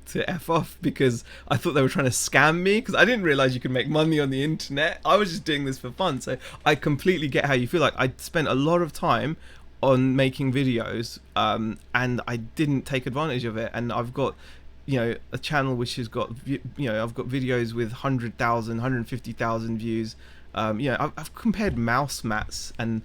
to F off because I thought they were trying to scam me, because I didn't realize you could make money on the internet. I was just doing this for fun. So I completely get how you feel. Like, I spent a lot of time on making videos, and I didn't take advantage of it. And I've got, a channel which has got, I've got videos with 100,000, 150,000 views. I've compared mouse mats, and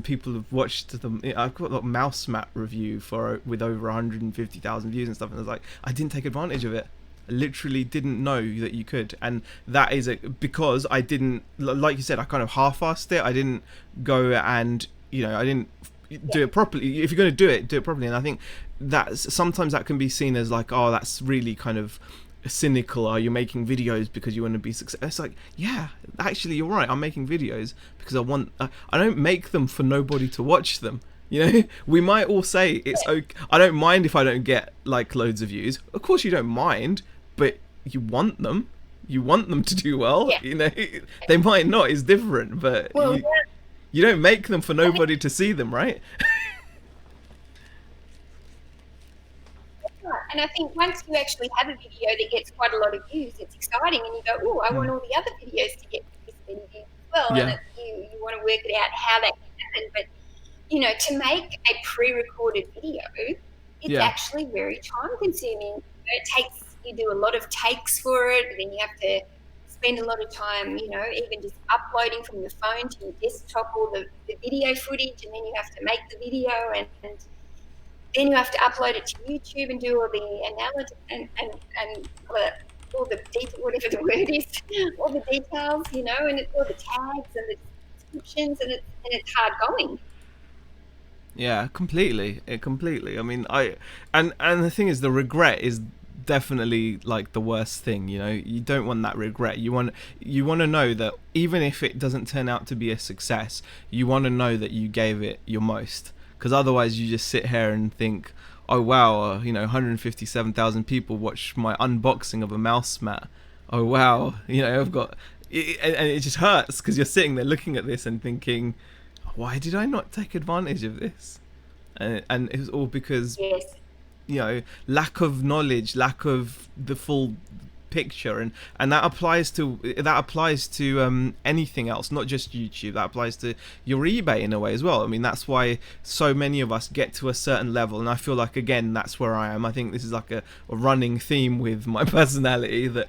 people have watched them. I've got a mouse mat review with over 150,000 views and stuff, and I was like, I didn't take advantage of it. I literally didn't know that you could, and that is because I didn't, like you said, I kind of half-assed it. I didn't go and I didn't do it properly. If you're going to do it properly. And I think that sometimes that can be seen as like, oh, that's really kind of cynical. Are you making videos because you want to be successful? It's like, yeah, actually you're right. I'm making videos because I don't make them for nobody to watch them. We might all say it's okay. I don't mind if I don't get like loads of views. Of course you don't mind, but you want them to do well. They might not, it's different, but you don't make them for nobody to see them, right? And I think once you actually have a video that gets quite a lot of views, it's exciting, and you go, oh, I want all the other videos to get this many views as well. Yeah. And you want to work it out how that can happen. But, to make a pre-recorded video, it's actually very time-consuming. You do a lot of takes for it, and then you have to spend a lot of time, even just uploading from your phone to your desktop all the video footage, and then you have to make the video, and then you have to upload it to YouTube and do all the analysis and all the whatever the word is, all the details, and it's all the tags and the descriptions, and it's hard going. Yeah, completely. I mean, and the thing is, the regret is definitely like the worst thing. You don't want that regret. You want to know that even if it doesn't turn out to be a success, you want to know that you gave it your most. Because otherwise you just sit here and think, oh wow, 157,000 people watch my unboxing of a mouse mat. Oh wow, I've got and it just hurts because you're sitting there looking at this and thinking, why did I not take advantage of this? And it was all because lack of knowledge, lack of the full picture, and that applies to anything else, not just YouTube. That applies to your eBay in a way as well. I mean, that's why so many of us get to a certain level, and I feel like, again, that's where I am. I think this is like a running theme with my personality, that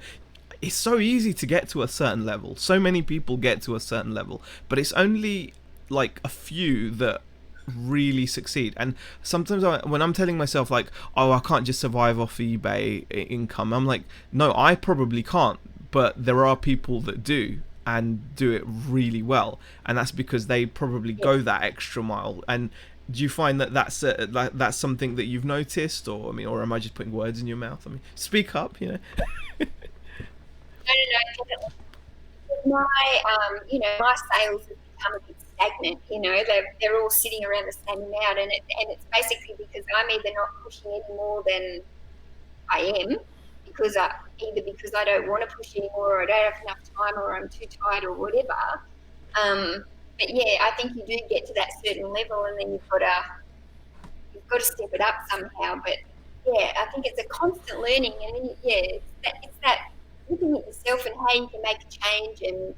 it's so easy to get to a certain level. So many people get to a certain level, but it's only like a few that really succeed. And sometimes when I'm telling myself like, oh, I can't just survive off eBay income, I'm like, no, I probably can't, but there are people that do, and do it really well, and that's because they probably go that extra mile. And do you find that that's something that you've noticed, or am I just putting words in your mouth? Speak up. No, my my sales have become a bit stagnant. They're all sitting around the same amount, and it's basically because I'm either not pushing any more than I am, because I don't want to push anymore, or I don't have enough time, or I'm too tired, or whatever. But yeah, I think you do get to that certain level, and then you've got to step it up somehow. But yeah, I think it's a constant learning, and then it's that looking at yourself and how you can make a change. And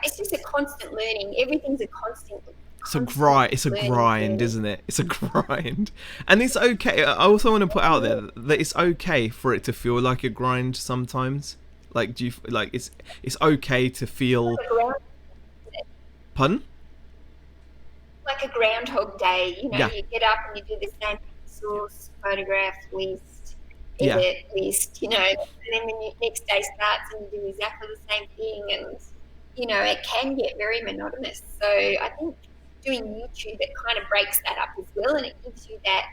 it's just a constant learning. Everything's a constant. It's a grind. It's a grind, isn't it? It's a grind, and it's okay. I also want to put out there that it's okay for it to feel like a grind sometimes. Like, do you like it's okay to feel? Pardon? Like a Groundhog Day, you get up and you do the same source, photograph, list, edit, list, and then when your next day starts and you do exactly the same thing, and it can get very monotonous. So I think doing YouTube, it kind of breaks that up as well, and it gives you that.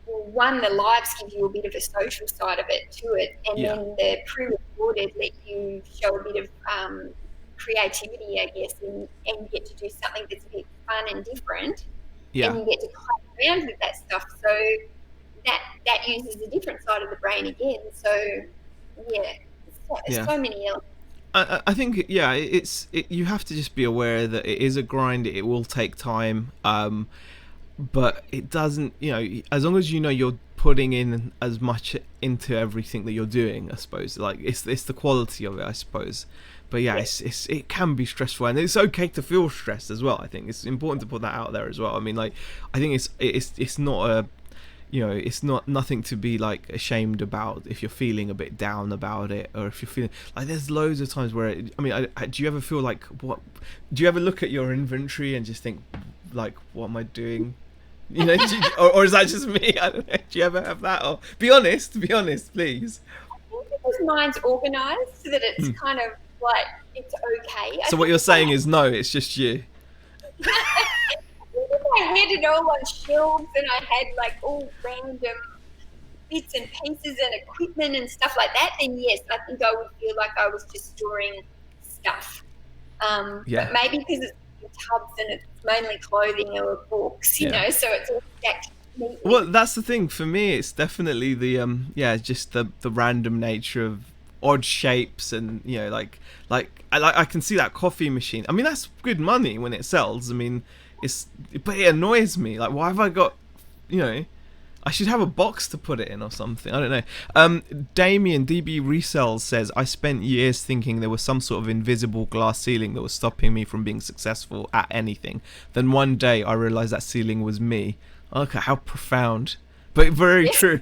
Well, one, the lives give you a bit of a social side of it to it, and then the pre-recorded let you show a bit of creativity, I guess, and you get to do something that's a bit fun and different, and you get to play around with that stuff. So that uses a different side of the brain again. So there's so many elements. I think yeah, you have to just be aware that it is a grind. It will take time, but it doesn't. As long as you're putting in as much into everything that you're doing, I suppose. Like it's the quality of it, I suppose. But yeah, it can be stressful, and it's okay to feel stressed as well. I think it's important to put that out there as well. I mean, like, I think it's not a it's not nothing to be like ashamed about if you're feeling a bit down about it, or if you're feeling like there's loads of times where do you ever feel like do you ever look at your inventory and just think like, what am I doing? Or is that just me? I don't know. Do you ever have that? Or be honest, please. I think because mine's organised so that it's kind of like it's okay. So what you're saying is no, it's just you. If I had it all on shelves and I had like all random bits and pieces and equipment and stuff like that, then yes, I think I would feel like I was just storing stuff. But maybe because it's in tubs and it's mainly clothing or books, so it's all stacked neatly. Well, that's the thing. For me, it's definitely the just the random nature of odd shapes, and I can see that coffee machine. I mean, that's good money when it sells. I mean, but it annoys me. Like, why have I got, I should have a box to put it in or something. I don't know. Damien DB Resell says, I spent years thinking there was some sort of invisible glass ceiling that was stopping me from being successful at anything. Then one day I realized that ceiling was me. Okay, how profound, but very true.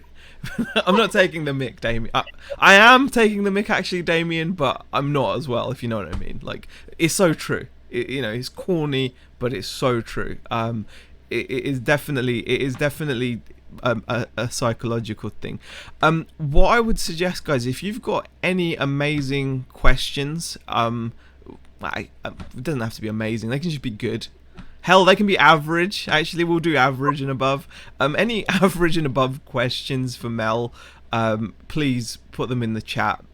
I'm not taking the mick, Damien. I am taking the mick actually, Damien, but I'm not as well, if you know what I mean. Like, it's so true. It's corny, but it's so true. It is definitely a psychological thing. What I would suggest, guys, if you've got any amazing questions, it doesn't have to be amazing. They can just be good. Hell, they can be average. Actually, we'll do average and above. Any average and above questions for Mel, please put them in the chat.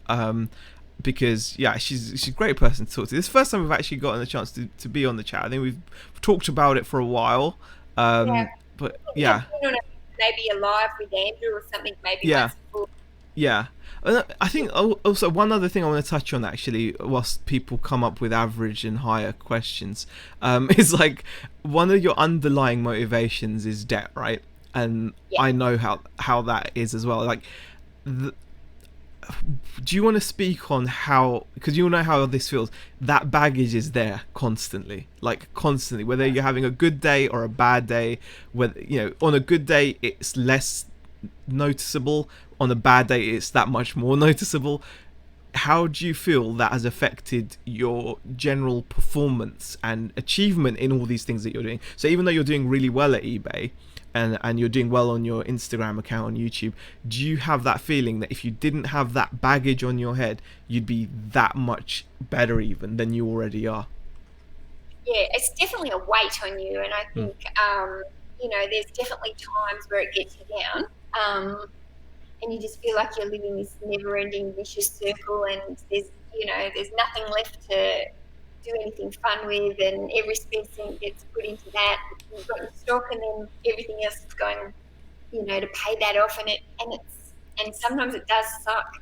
Because she's a great person to talk to. This is the first time we've actually gotten a chance to be on the chat. I think we've talked about it for a while. But yeah. Maybe a live with Andrew or something. Maybe. Yeah. Yeah. I think also one other thing I want to touch on actually, whilst people come up with average and higher questions, is like one of your underlying motivations is debt, right? And I know how that is as well. Like, do you want to speak on how, because you know how this feels, that baggage is there constantly, whether you're having a good day or a bad day, whether on a good day it's less noticeable, on a bad day it's that much more noticeable. How do you feel that has affected your general performance and achievement in all these things that you're doing? So even though you're doing really well at eBay and you're doing well on your Instagram account, on YouTube, do you have that feeling that if you didn't have that baggage on your head, you'd be that much better even than you already are? Yeah, it's definitely a weight on you, and I think there's definitely times where it gets you down, and you just feel like you're living this never-ending vicious circle, and there's nothing left to do anything fun with, and every spare cent gets put into that. You've got your stock, and then everything else is going, to pay that off, and sometimes it does suck.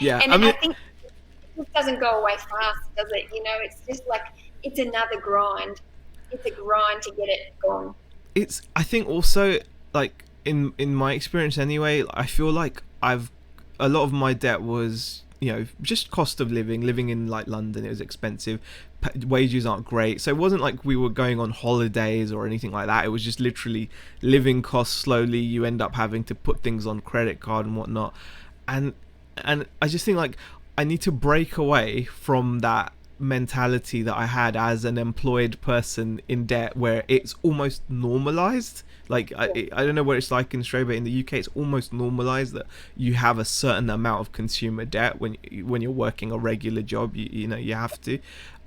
Yeah. And I think it doesn't go away fast, does it? It's just like it's another grind. It's a grind to get it gone. I think also, like, in my experience anyway, I feel like a lot of my debt was just cost of living in like London. It was expensive, wages aren't great, so it wasn't like we were going on holidays or anything like that. It was just literally living costs. Slowly you end up having to put things on credit card and whatnot, and I just think like I need to break away from that mentality that I had as an employed person in debt, where it's almost normalized. Like I don't know what it's like in Australia, but in the UK it's almost normalized that you have a certain amount of consumer debt when you're working a regular job. You have to,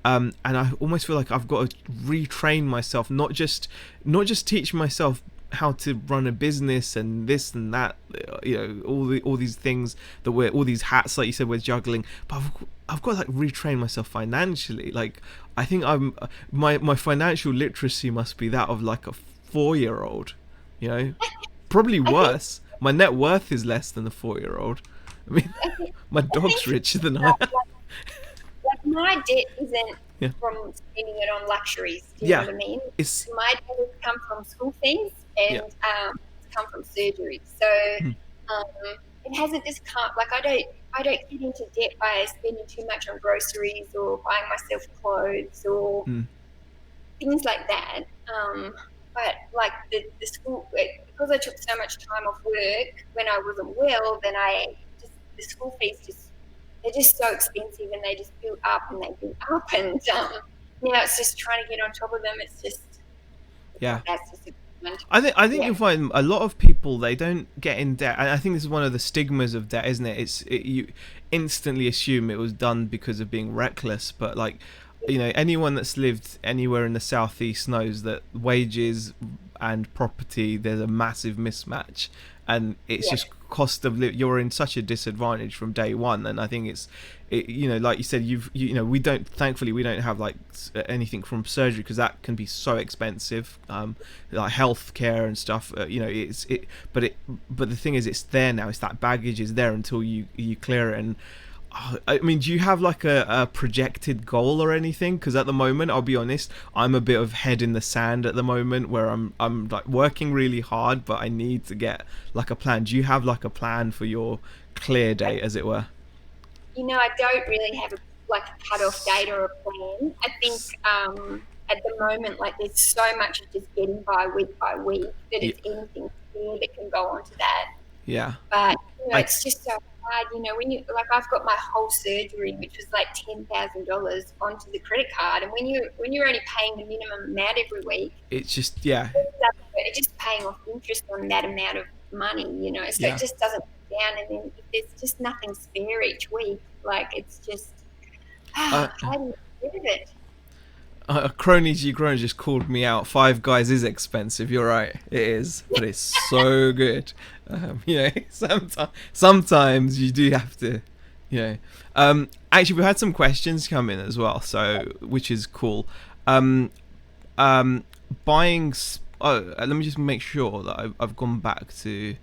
and I almost feel like I've got to retrain myself, not just teach myself how to run a business and this and that, all these things that all these hats, like you said, we're juggling, but I've got to like retrain myself financially. Like I think my financial literacy must be that of like a 4-year-old, probably worse. My net worth is less than a 4-year-old. I mean, I think, my I think dog's richer than I that, am. like my debt isn't Yeah. from spending it on luxuries. Do you know Yeah. what I mean? It's My debt has come from school fees yeah. and it's come from surgery. So Mm, it hasn't just come like I don't get into debt by spending too much on groceries or buying myself clothes or mm. things like that. But like the school, because I took so much time off work when I wasn't well, then I just the school fees just they're just so expensive and they just build up and they build up and now it's just trying to get on top of them. Yeah. That's just a good one. I think Yeah, you'll find a lot of people, they don't get in debt, and I think this is one of the stigmas of debt, isn't it? You instantly assume it was done because of being reckless, but like, anyone that's lived anywhere in the southeast knows that wages and property, there's a massive mismatch, and it's yeah, just cost of you're in such a disadvantage from day one. And I think like you said, we don't, thankfully we don't have like anything from surgery, because that can be so expensive, like healthcare and stuff. But the thing is, it's there now. It's that baggage is there until you clear it. And I mean, do you have like a projected goal or anything? Because at the moment, I'll be honest, I'm a bit of head in the sand at the moment, where I'm like working really hard, but I need to get like a plan. Do you have like a plan for your clear date, as it were? I don't really have like a cut-off date or a plan. I think at the moment, like there's so much of just getting by week that Yeah, it's anything there that can go onto that. yeah. But I it's just so hard. When you like, I've got my whole surgery, which was like $10,000 onto the credit card, and when you're only paying the minimum amount every week, it's just yeah, it's just paying off interest on that amount of money. So it yeah. just doesn't go down, and then if there's just nothing spare each week, like it's just Uh, how do you get rid of it? Crony G Grown just called me out. Five Guys is expensive. You're right, it is, but it's so good. Sometimes you do have to, you know. Actually, we had some questions come in as well, so which is cool. Um, um, buying. Let me just make sure that I've gone back to.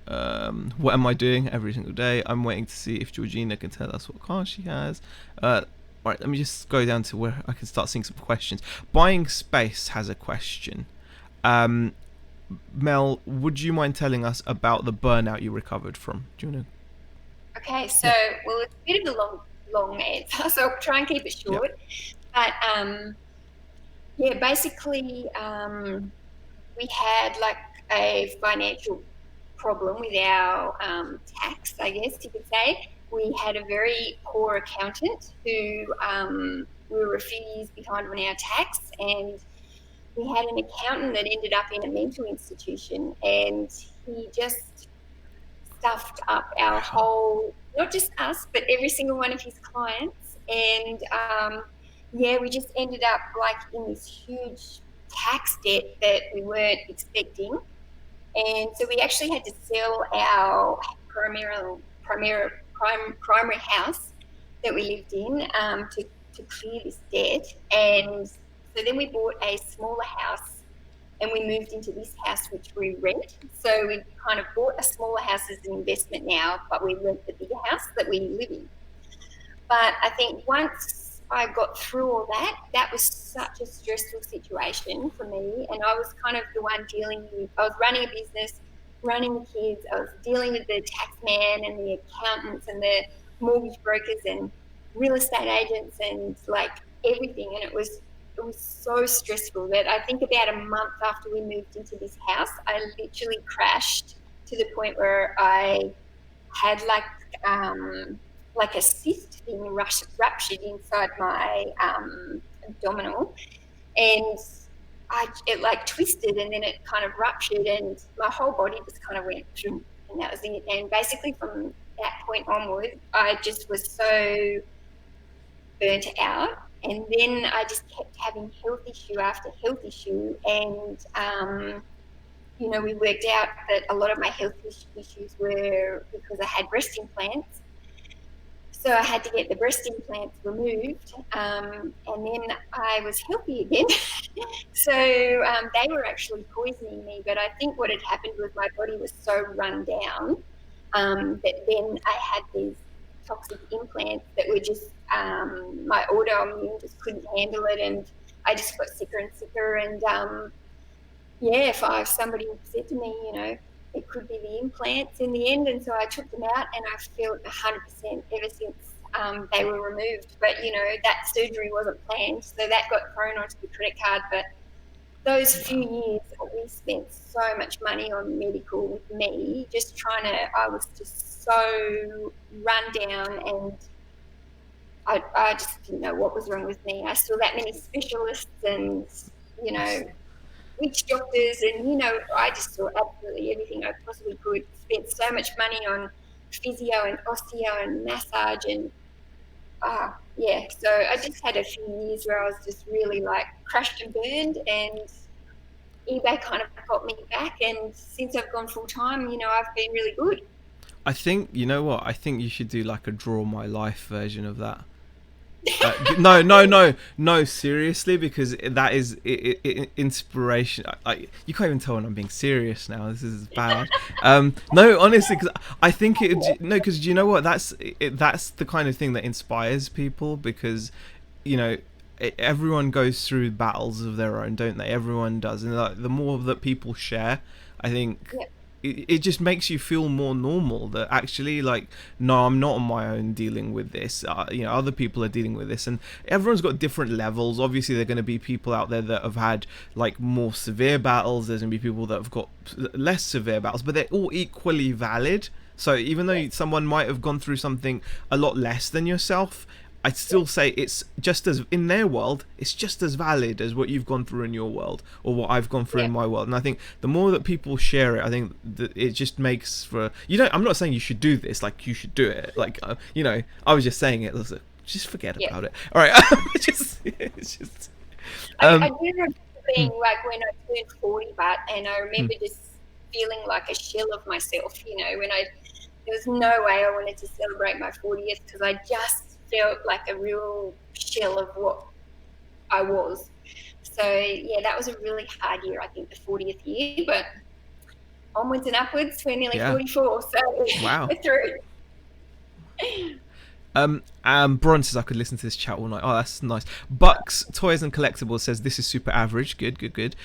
What am I doing every single day? I'm waiting to see if Georgina can tell us what car she has. Right, let me just go down to where I can start seeing some questions. Buying Space has a question. Um, Mel, would you mind telling us about the burnout you recovered from? Do you want to? Okay, so Yeah, well, it's a bit of a long answer, so I'll try and keep it yeah, short. But yeah, basically, we had like a financial problem with our tax, I guess you could say. We had a very poor accountant who we were a few years behind on our tax, and we had an accountant that ended up in a mental institution, and he just stuffed up our wow. whole, not just us, but every single one of his clients. And yeah, we just ended up like in this huge tax debt that we weren't expecting. And so we actually had to sell our primary house that we lived in to clear this debt. And so then we bought a smaller house and we moved into this house, which we rent. So we kind of bought a smaller house as an investment now, but we rent the bigger house that we live in. But I think once I got through all that, that was such a stressful situation for me. And I was kind of the one I was running a business, running the kids, I was dealing with the tax man and the accountants and the mortgage brokers and real estate agents and like everything. And it was so stressful that I think about a month after we moved into this house, I literally crashed to the point where I had like a cyst thing ruptured inside my abdominal, and it like twisted and then it kind of ruptured and my whole body just kind of went through, and that was it. And basically from that point onward, I just was so burnt out. And then I just kept having health issue after health issue, and we worked out that a lot of my health issues were because I had breast implants. So I had to get the breast implants removed, and then I was healthy again. So they were actually poisoning me, but I think what had happened was my body was so run down But then I had these toxic implants that were just my autoimmune just couldn't handle it, and I just got sicker and sicker. And yeah, if somebody said to me, it could be the implants in the end, and so I took them out, and I felt 100% ever since they were removed. But that surgery wasn't planned, so that got thrown onto the credit card. But those few years we spent so much money on medical with me, just trying to, I was just so run down, and I just didn't know what was wrong with me. I saw that many specialists and, witch doctors, and, I just saw absolutely everything I possibly could. Spent so much money on physio and osteo and massage, and yeah, so I just had a few years where I was just really like crushed and burned, and eBay kind of got me back. And since I've gone full time, I've been really good. I think, you know what? I think you should do like a Draw My Life version of that. No, seriously, because that is inspiration. You can't even tell when I'm being serious now. This is bad. No, honestly, because I think because you know what? That's the kind of thing that inspires people, because everyone goes through battles of their own, don't they? Everyone does, and the more that people share, I think. Yeah. It just makes you feel more normal, that actually, like, no, I'm not on my own dealing with this. Other people are dealing with this, and everyone's got different levels. Obviously, there are going to be people out there that have had like more severe battles. There's going to be people that have got less severe battles, but they're all equally valid. So even though someone might have gone through something a lot less than yourself, I'd still say it's just as, in their world, it's just as valid as what you've gone through in your world, or what I've gone through in my world. And I think the more that people share it, I think that it just makes for, I'm not saying you should do this, like you should do it, like I was just saying it, just forget about it. All right. it's just I do remember being like when I turned 40, and I remember just feeling like a shell of myself, when there was no way I wanted to celebrate my 40th, because I just felt like a real shell of what I was. So yeah, that was a really hard year, I think, the 40th year, but onwards and upwards. We're nearly 44, so wow. we're through. Bron says I could listen to this chat all night. Oh, that's nice. Bucks Toys and Collectibles says this is super average. Good.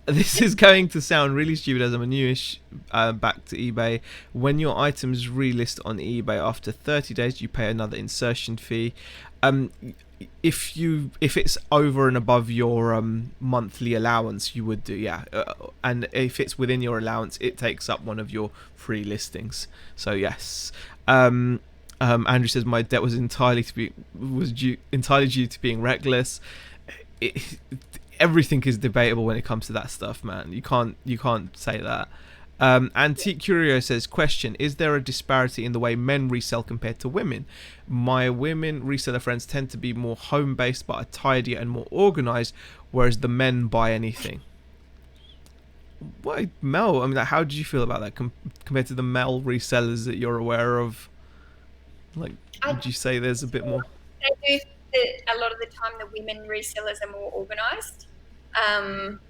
This is going to sound really stupid as I'm a newish back to eBay. When your items relist on eBay after 30 days, you pay another insertion fee. If it's over and above your monthly allowance, you would do, and if it's within your allowance, it takes up one of your free listings. So yes. Andrew says my debt was entirely due to being reckless. Everything is debatable when it comes to that stuff, man. You can't say that. Antique Curio says, question, is there a disparity in the way men resell compared to women? My women reseller friends tend to be more home-based but are tidier and more organized, whereas the men buy anything. Why, Mel? I mean, how did you feel about that compared to the male resellers that you're aware of? Like, would you say there's a bit more? I do think that a lot of the time the women resellers are more organised, and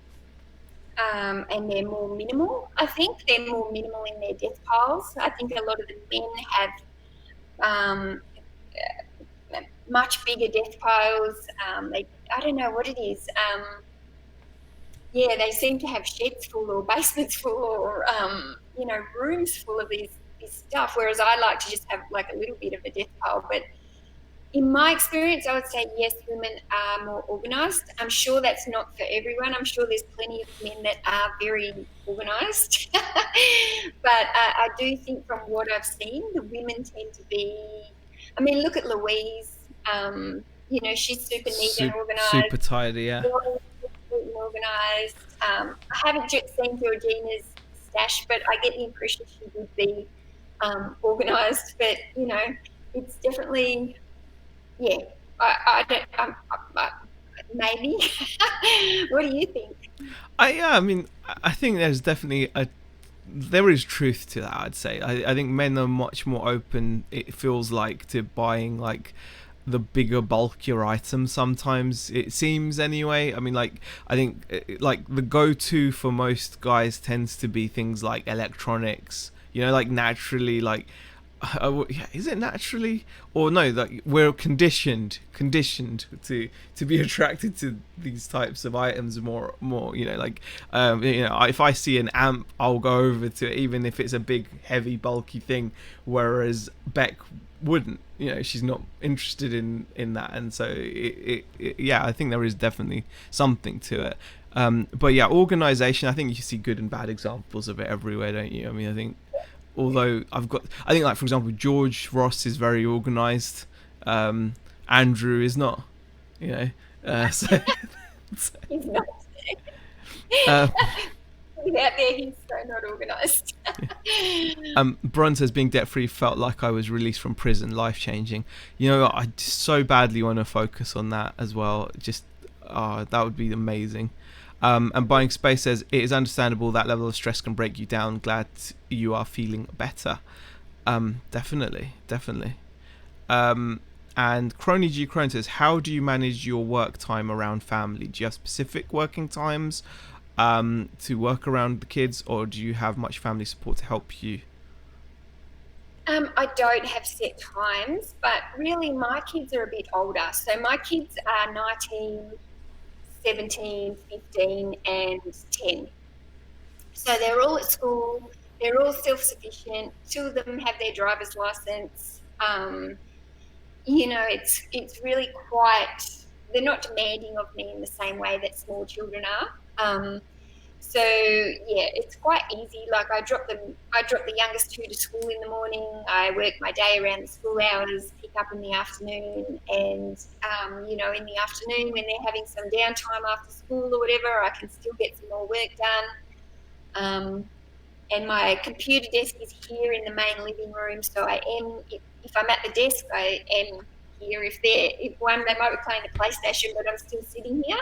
they're more minimal. I think they're more minimal in their death piles. I think a lot of the men have much bigger death piles. I don't know what it is. They seem to have sheds full, or basements full, or rooms full of this stuff, whereas I like to just have like a little bit of a death pile. But in my experience, I would say yes, women are more organised. I'm sure that's not for everyone. I'm sure there's plenty of men that are very organised. But I do think from what I've seen, the women tend to be, I mean, look at Louise. She's super neat and organised. Super tidy, yeah. Organised. I haven't yet seen Georgina's stash, but I get the impression she would be organised. But it's definitely, maybe. What do you think? I think there's definitely there is truth to that. I'd say I think men are much more open, it feels like, to buying like the bigger, bulkier items. Sometimes it seems, anyway. I mean, like, I think like the go-to for most guys tends to be things like electronics, You know, like naturally, like is it naturally or no? Like we're conditioned to be attracted to these types of items more. You know, like you know, if I see an amp, I'll go over to it, even if it's a big, heavy, bulky thing. Whereas Beck wouldn't. You know, she's not interested in that, and so yeah, I think there is definitely something to it. But yeah, organization. I think you see good and bad examples of it everywhere, don't you? I mean, I think although I think like for example, George Ross is very organized. Andrew is not. You know, so. He's not. uh, Out there, he's so not organised. Bron says being debt free felt like I was released from prison, life changing. You know, I so badly want to focus on that as well. Just that would be amazing. And Buying Space says it is understandable that level of stress can break you down. Glad you are feeling better. Definitely. And Crony G Crone says, how do you manage your work time around family? Do you have specific working times to work around the kids, or do you have much family support to help you? I don't have set times, but really my kids are a bit older. So my kids are 19, 17, 15 and 10. So they're all at school. They're all self-sufficient. Two of them have their driver's license. You know, it's really quite, they're not demanding of me in the same way that small children are. So yeah, it's quite easy. Like I drop the youngest two to school in the morning. I work my day around the school hours, pick up in the afternoon, and you know, in the afternoon when they're having some downtime after school or whatever, I can still get some more work done. And my computer desk is here in the main living room, so I am, if I'm at the desk, I am here. If they might be playing the PlayStation, but I'm still sitting here.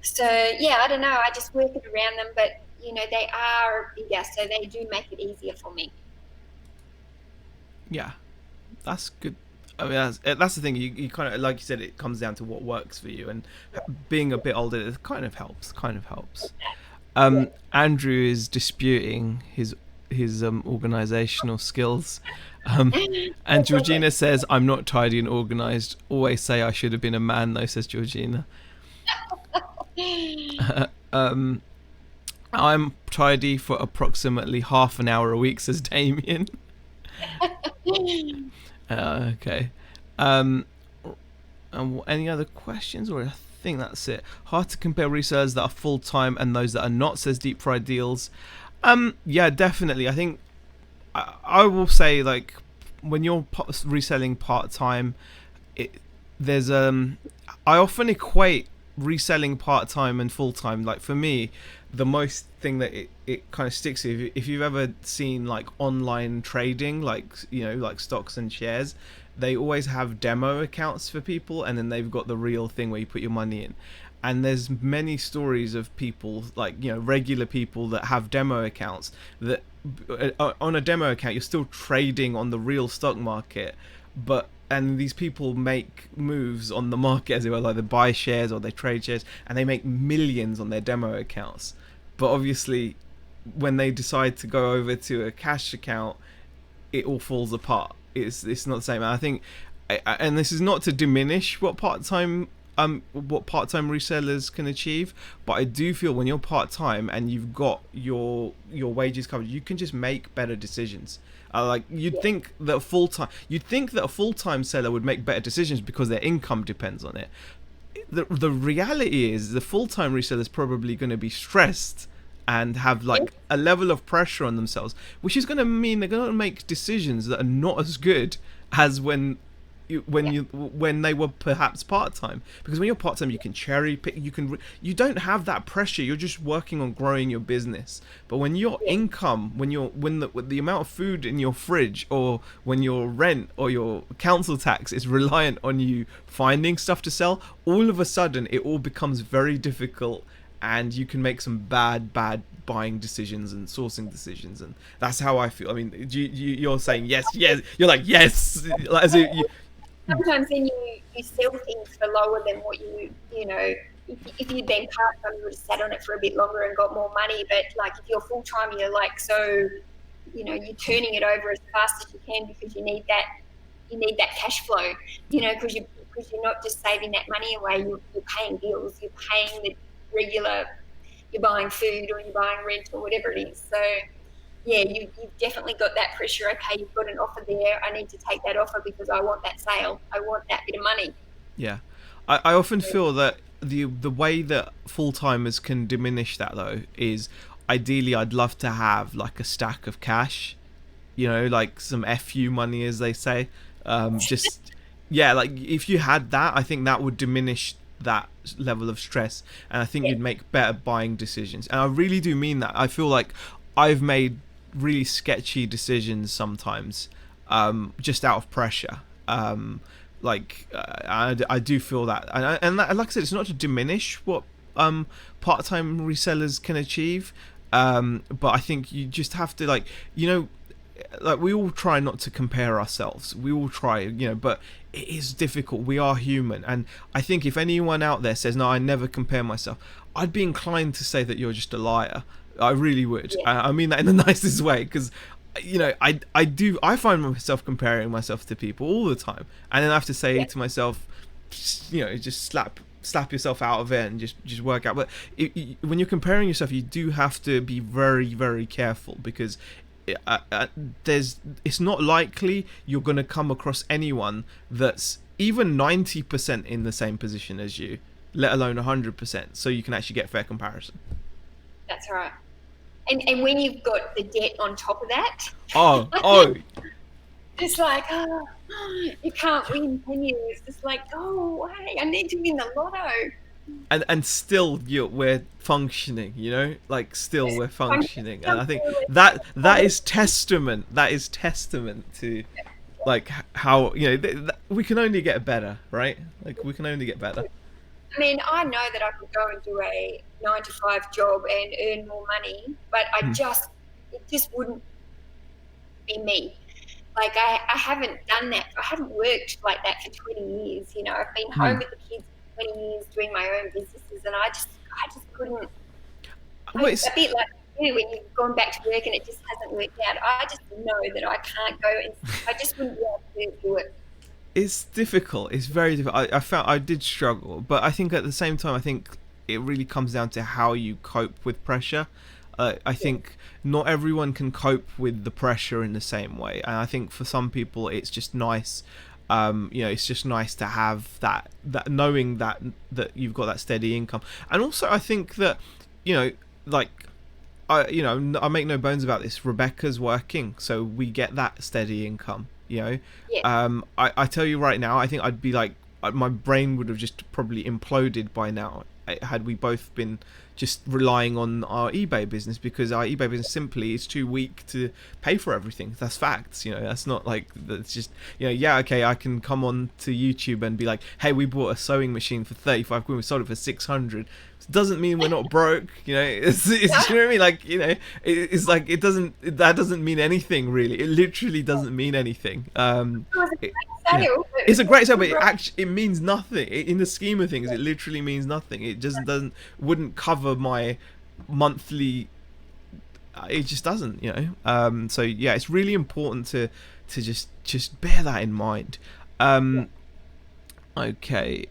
So yeah, I don't know. I just work it around them, but you know, they are bigger, so they do make it easier for me. Yeah, that's good. I mean, that's the thing. You kind of, like you said, it comes down to what works for you, and being a bit older, it kind of helps. Andrew is disputing his organizational skills. And Georgina says, I'm not tidy and organized. Always say I should have been a man, though, says Georgina. I'm tidy for approximately half an hour a week, says Damien. Okay. Any other questions, or I think that's it. Hard to compare resellers that are full-time and those that are not, says Deep Fried Deals. Yeah, definitely. I think I will say, like, when you're reselling part-time, there's I often equate reselling part-time and full-time. Like for me, the most thing that it kind of sticks to, if you've ever seen like online trading, like, you know, like stocks and shares, they always have demo accounts for people, and then they've got the real thing where you put your money in. And there's many stories of people, like, you know, regular people that have demo accounts, that on a demo account you're still trading on the real stock market, and these people make moves on the market, as it were, like they buy shares or they trade shares, and they make millions on their demo accounts. But obviously, when they decide to go over to a cash account, it all falls apart. It's not the same. And I think, and this is not to diminish what part-time resellers can achieve, but I do feel when you're part-time and you've got your wages covered, you can just make better decisions. Like you'd think that a full-time seller would make better decisions because their income depends on it. The reality is the full-time reseller is probably going to be stressed and have like a level of pressure on themselves, which is going to mean they're going to make decisions that are not as good as when they were perhaps part-time. Because when you're part-time, you can cherry pick, you don't have that pressure, you're just working on growing your business. But when your income, when the amount of food in your fridge, or when your rent or your council tax is reliant on you finding stuff to sell, all of a sudden it all becomes very difficult, and you can make some bad buying decisions and sourcing decisions. And that's how I feel. I mean, you're saying yes, you're like yes, as if you, sometimes then you sell things for lower than what you know, if you'd been part-time, you would have sat on it for a bit longer and got more money. But like if you're full-time, you're like so you're turning it over as fast as you can because you need that cash flow, because you're not just saving that money away, you're paying bills, you're paying the regular, you're buying food or you're buying rent or whatever it is. So yeah, you've definitely got that pressure. Okay, you've got an offer there. I need to take that offer because I want that sale. I want that bit of money. Yeah, I often feel that the way that full timers can diminish that though is ideally I'd love to have like a stack of cash, like some FU money as they say. Just yeah, like if you had that, I think that would diminish that level of stress, and I think Yeah. you'd make better buying decisions. And I really do mean that. I feel like I've made really sketchy decisions sometimes, just out of pressure. I do feel that, and like I said, it's not to diminish what part-time resellers can achieve, but I think you just have to like we all try not to compare ourselves. We all try, but it is difficult. We are human, and I think if anyone out there says no, I never compare myself, I'd be inclined to say that you're just a liar. I really would. Yeah. I mean that in the nicest way, because I find myself comparing myself to people all the time, and then I have to say to myself, just slap yourself out of it and just work out. But when you're comparing yourself, you do have to be very, very careful, because it's not likely you're going to come across anyone that's even 90% in the same position as you, let alone 100%, so you can actually get fair comparison. That's right. And when you've got the debt on top of that, oh it's like, you can't win, can you? It's just like, oh, hey, I need to win the lotto. and still we're functioning, like still we're functioning, and I think that is testament to like how we can only get better, right? Like we can only get better. I mean, I know that I could go and do a 9 to 5 job and earn more money, but it just wouldn't be me. Like I haven't done that. I haven't worked like that for 20 years. I've been home with the kids for 20 years doing my own businesses, and I just couldn't. Wait, A bit like you when you've gone back to work and it just hasn't worked out. I just know that I can't go, and I just wouldn't be able to do it. it's difficult. It's very difficult. I found I did struggle, but I think at the same time, I think it really comes down to how you cope with pressure. I think not everyone can cope with the pressure in the same way, and I think for some people it's just nice. It's just nice to have that knowing that you've got that steady income, and also I think that like I make no bones about this. Rebecca's working, so we get that steady income. Yeah. I tell you right now, I think I'd be like, my brain would have just probably imploded by now had we both been just relying on our eBay business, because our eBay business simply is too weak to pay for everything. That's facts. That's not like, that's just, okay, I can come on to YouTube and be like, hey, we bought a sewing machine for 35 quid, we sold it for 600. It doesn't mean we're not broke. It's you know what I mean? Like, it's like, that doesn't mean anything really. It literally doesn't mean anything. It's a great sale, but it means nothing in the scheme of things. It literally means nothing. It just wouldn't cover my monthly. It just doesn't, so yeah, it's really important to just bear that in mind. Okay,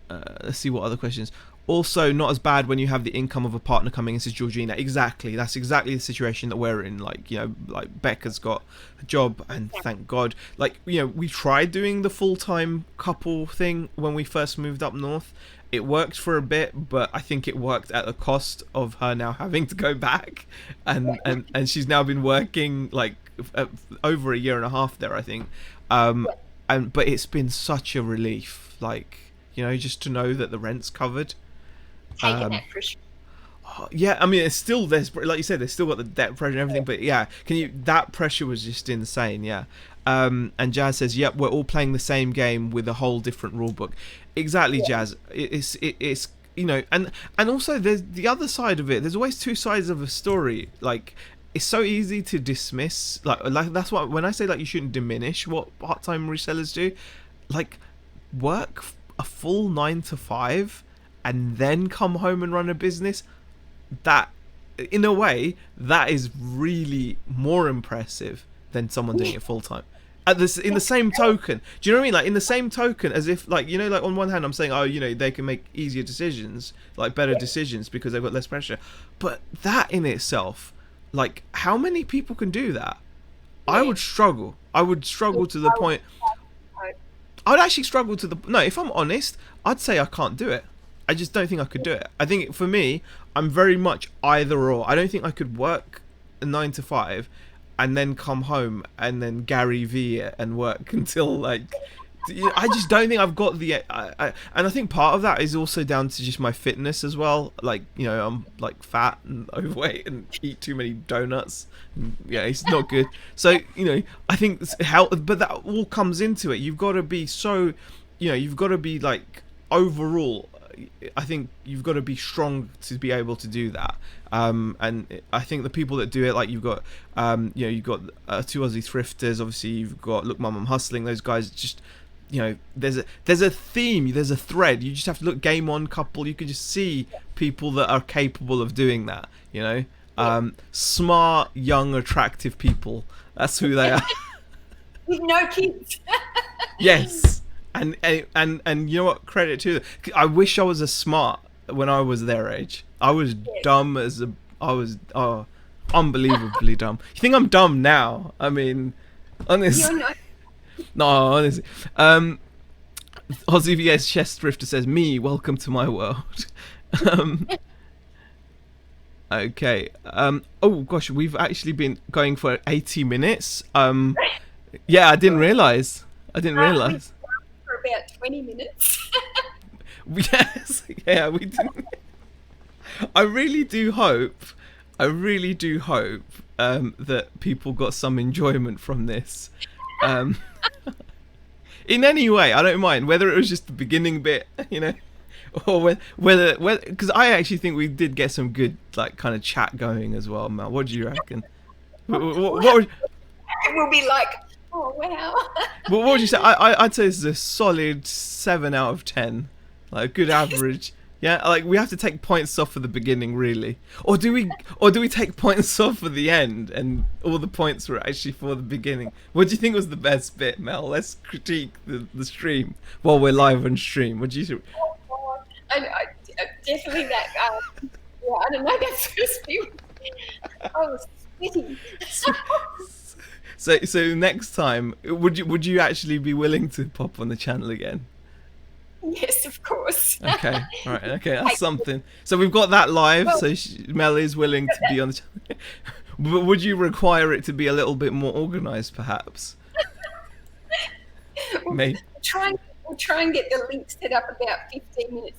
let's see what other questions. Also, not as bad when you have the income of a partner coming in, says Georgina. Exactly. That's exactly the situation that we're in. Like, like Becca's got a job, and thank God. Like, we tried doing the full-time couple thing when we first moved up north. It worked for a bit, but I think it worked at the cost of her now having to go back. And she's now been working like over a year and a half there, I think. But it's been such a relief, like, just to know that the rent's covered. Taking that pressure. Yeah, I mean, it's still, there's, like you said, there's still got the debt pressure and everything, but yeah, that pressure was just insane. Yeah. And Jazz says, yep, we're all playing the same game with a whole different rule book. Exactly. Jazz. It's and also there's the other side of it. There's always two sides of a story. Like, it's so easy to dismiss, like that's why when I say, like, you shouldn't diminish what part-time resellers do, like, work a full 9 to 5 and then come home and run a business. That in a way, that is really more impressive than someone doing it full time. At this, in the same token, do you know what I mean? Like in the same token, as if like, you know, like on one hand I'm saying, oh, you know, they can make easier decisions, like better decisions because they've got less pressure. But that in itself, like how many people can do that? I would struggle. I would struggle to the point. I would actually struggle to the no. If I'm honest, I'd say I can't do it. I just don't think I could do it. I think for me, I'm very much either or. I don't think I could work a 9 to 5 and then come home and then Gary V it and work until like. I just don't think I've got the. And I think part of that is also down to just my fitness as well. Like, you know, I'm like fat and overweight and eat too many donuts. Yeah, it's not good. So, you know, I think health, but that all comes into it. You've got to be so, you know, you've got to be like overall. I think you've got to be strong to be able to do that. And I think the people that do it, like you've got, you know, you've got 2 Aussie thrifters. Obviously, you've got Look Mum I'm Hustling. Those guys just. You know, there's a theme, there's a thread. You just have to look Game On couple. You can just see people that are capable of doing that. You know, smart, young, attractive people. That's who they are. With no kids. Yes, and you know what? Credit to them. I wish I was as smart when I was their age. I was dumb as a. I was unbelievably dumb. You think I'm dumb now? I mean, honestly. You're not. No, honestly. Aussie VS Chest Drifter says, me, welcome to my world. Okay. Oh, gosh, we've actually been going for 80 minutes. Yeah, I didn't realise. For about 20 minutes. Yes, yeah, we do. I really do hope that people got some enjoyment from this. In any way, I don't mind whether it was just the beginning bit, you know, or whether because I actually think we did get some good like kind of chat going as well, Mel. What do you reckon? What would, It will be like, oh wow. what would you say? I'd say this is a solid 7 out of 10, like a good average. Yeah, like we have to take points off for the beginning, really, or do we take points off for the end, and all the points were actually for the beginning? What do you think was the best bit, Mel? Let's critique the stream while we're live on stream. What do you? I definitely that. Yeah, I don't know. That's supposed to be. I was sweating. So next time, would you actually be willing to pop on the channel again? Yes, of course. Okay, all right, okay, that's something. So we've got that live. So Mel is willing to be on the channel. But would you require it to be a little bit more organised, perhaps? Maybe. We'll try and get the link set up about 15 minutes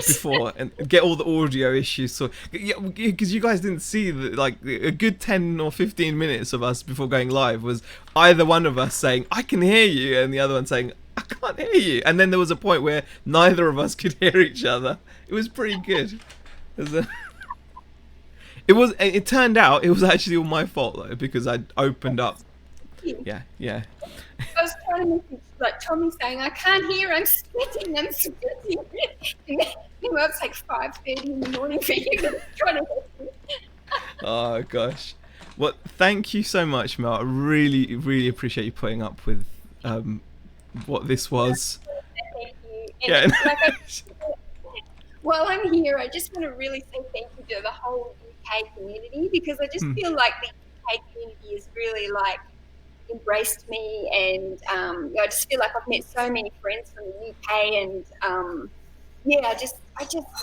before and get all the audio issues. So yeah, because you guys didn't see like a good 10 or 15 minutes of us before going live was either one of us saying I can hear you and the other one saying I can't hear you, and then there was a point where neither of us could hear each other. It was pretty good. It turned out it was actually all my fault though, because I opened up. Yeah. I was trying to message like Tommy saying I can't hear. I'm sweating. And well, it's like 5:30 in the morning for you. Trying to. Oh gosh. Well, thank you so much, Mel. I really, really appreciate you putting up with what this was. Thank you. And Yeah. while I'm here, I just want to really say thank you to the whole UK community, because I just feel like the UK community is really like embraced me, and I just feel like I've met so many friends from the UK, and I just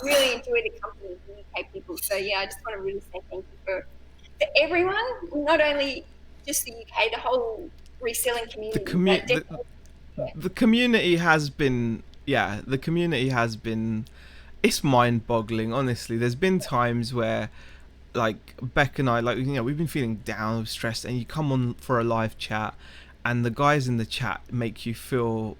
really enjoy the company of the UK people. So yeah, I just want to really say thank you for everyone, not only just the UK, the whole reselling community. The community has been, it's mind-boggling, honestly. There's been times where, like, Beck and I, like, you know, we've been feeling down, stressed, and you come on for a live chat, and the guys in the chat make you feel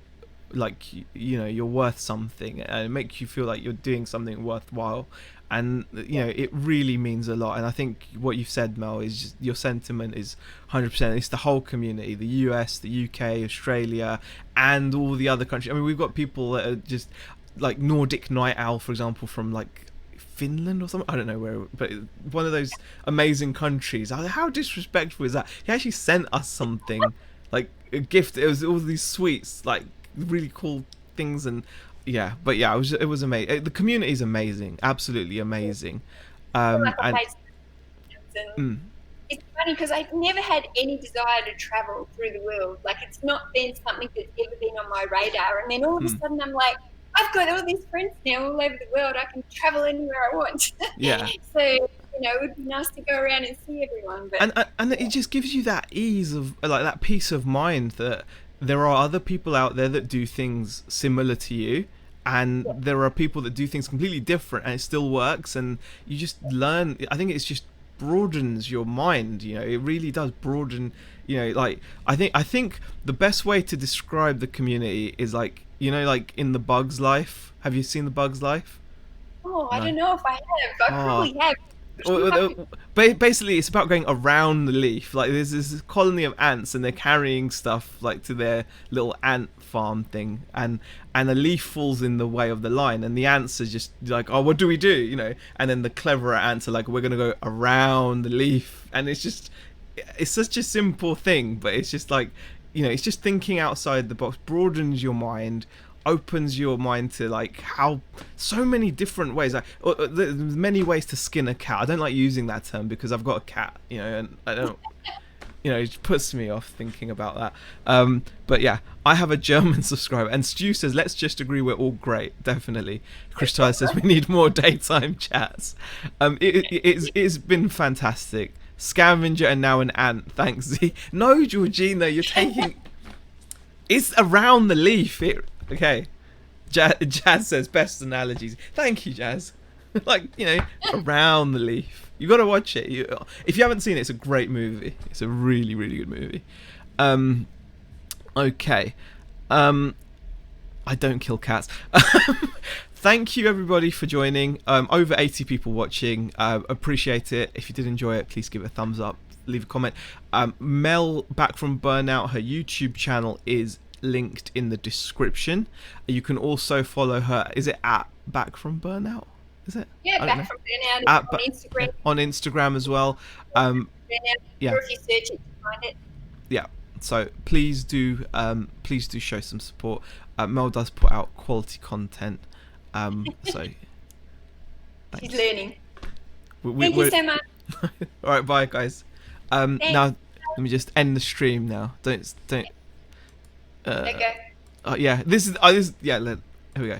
like, you know, you're worth something, and it makes you feel like you're doing something worthwhile. And you know, it really means a lot. And I think what you've said, Mel, is just, your sentiment is 100%. It's the whole community, the US, the UK, Australia, and all the other countries. I mean, we've got people that are just like Nordic Night Owl, for example, from like Finland or something. I don't know where, but one of those amazing countries. I was like, how disrespectful is that? He actually sent us something, like a gift. It was all these sweets, like really cool things, and yeah. But yeah, it was amazing. The community is amazing, absolutely amazing. Like a And place and it's funny because I've never had any desire to travel through the world. Like it's not been something that's ever been on my radar. And then all of a sudden I'm like, I've got all these friends now all over the world. I can travel anywhere I want. yeah. So, it would be nice to go around and see everyone. But And it just gives you that ease of, like, that peace of mind that there are other people out there that do things similar to you, and there are people that do things completely different, and it still works, and you just learn. I think it's just broadens your mind. It really does broaden. Like, I think the best way to describe the community is like, like in The Bug's Life. Have you seen The Bug's Life? I don't know if I have. I probably have. Basically, it's about going around the leaf. Like, there's this colony of ants, and they're carrying stuff like to their little ant farm thing, and a leaf falls in the way of the line, and the ants are just like, oh, what do we do? And then the cleverer ants are like, we're gonna go around the leaf, and it's such a simple thing, but it's just like, it's just thinking outside the box, broadens your mind, opens your mind to like how so many different ways, like there's many ways to skin a cat. I don't like using that term because I've got a cat, and I don't, it puts me off thinking about that. But yeah, I have a German subscriber, and Stu says, let's just agree we're all great. Definitely. Chris Tyler says we need more daytime chats. It's been fantastic. Scavenger and now an ant. Thanks, Z. No, Georgina, you're taking. It's around the leaf. Okay. Jazz says best analogies. Thank you, Jazz. Like, around the leaf. You got to watch it. If you haven't seen it, it's a great movie. It's a really, really good movie. Okay. I don't kill cats. Thank you, everybody, for joining. Over 80 people watching. Appreciate it. If you did enjoy it, please give it a thumbs up. Leave a comment. Mel, back from Burnout, her YouTube channel is linked in the description. You can also follow her. Is it at Back from Burnout? Is it? Yeah, Back from Burnout on Instagram. On Instagram as well. Yeah. Or if you search it, you find it. Yeah. So please do show some support. Mel does put out quality content. So she's learning. Thank you so much. All right, bye, guys. Now let me just end the stream. Now, don't. Okay. Yeah, this is. Here we go.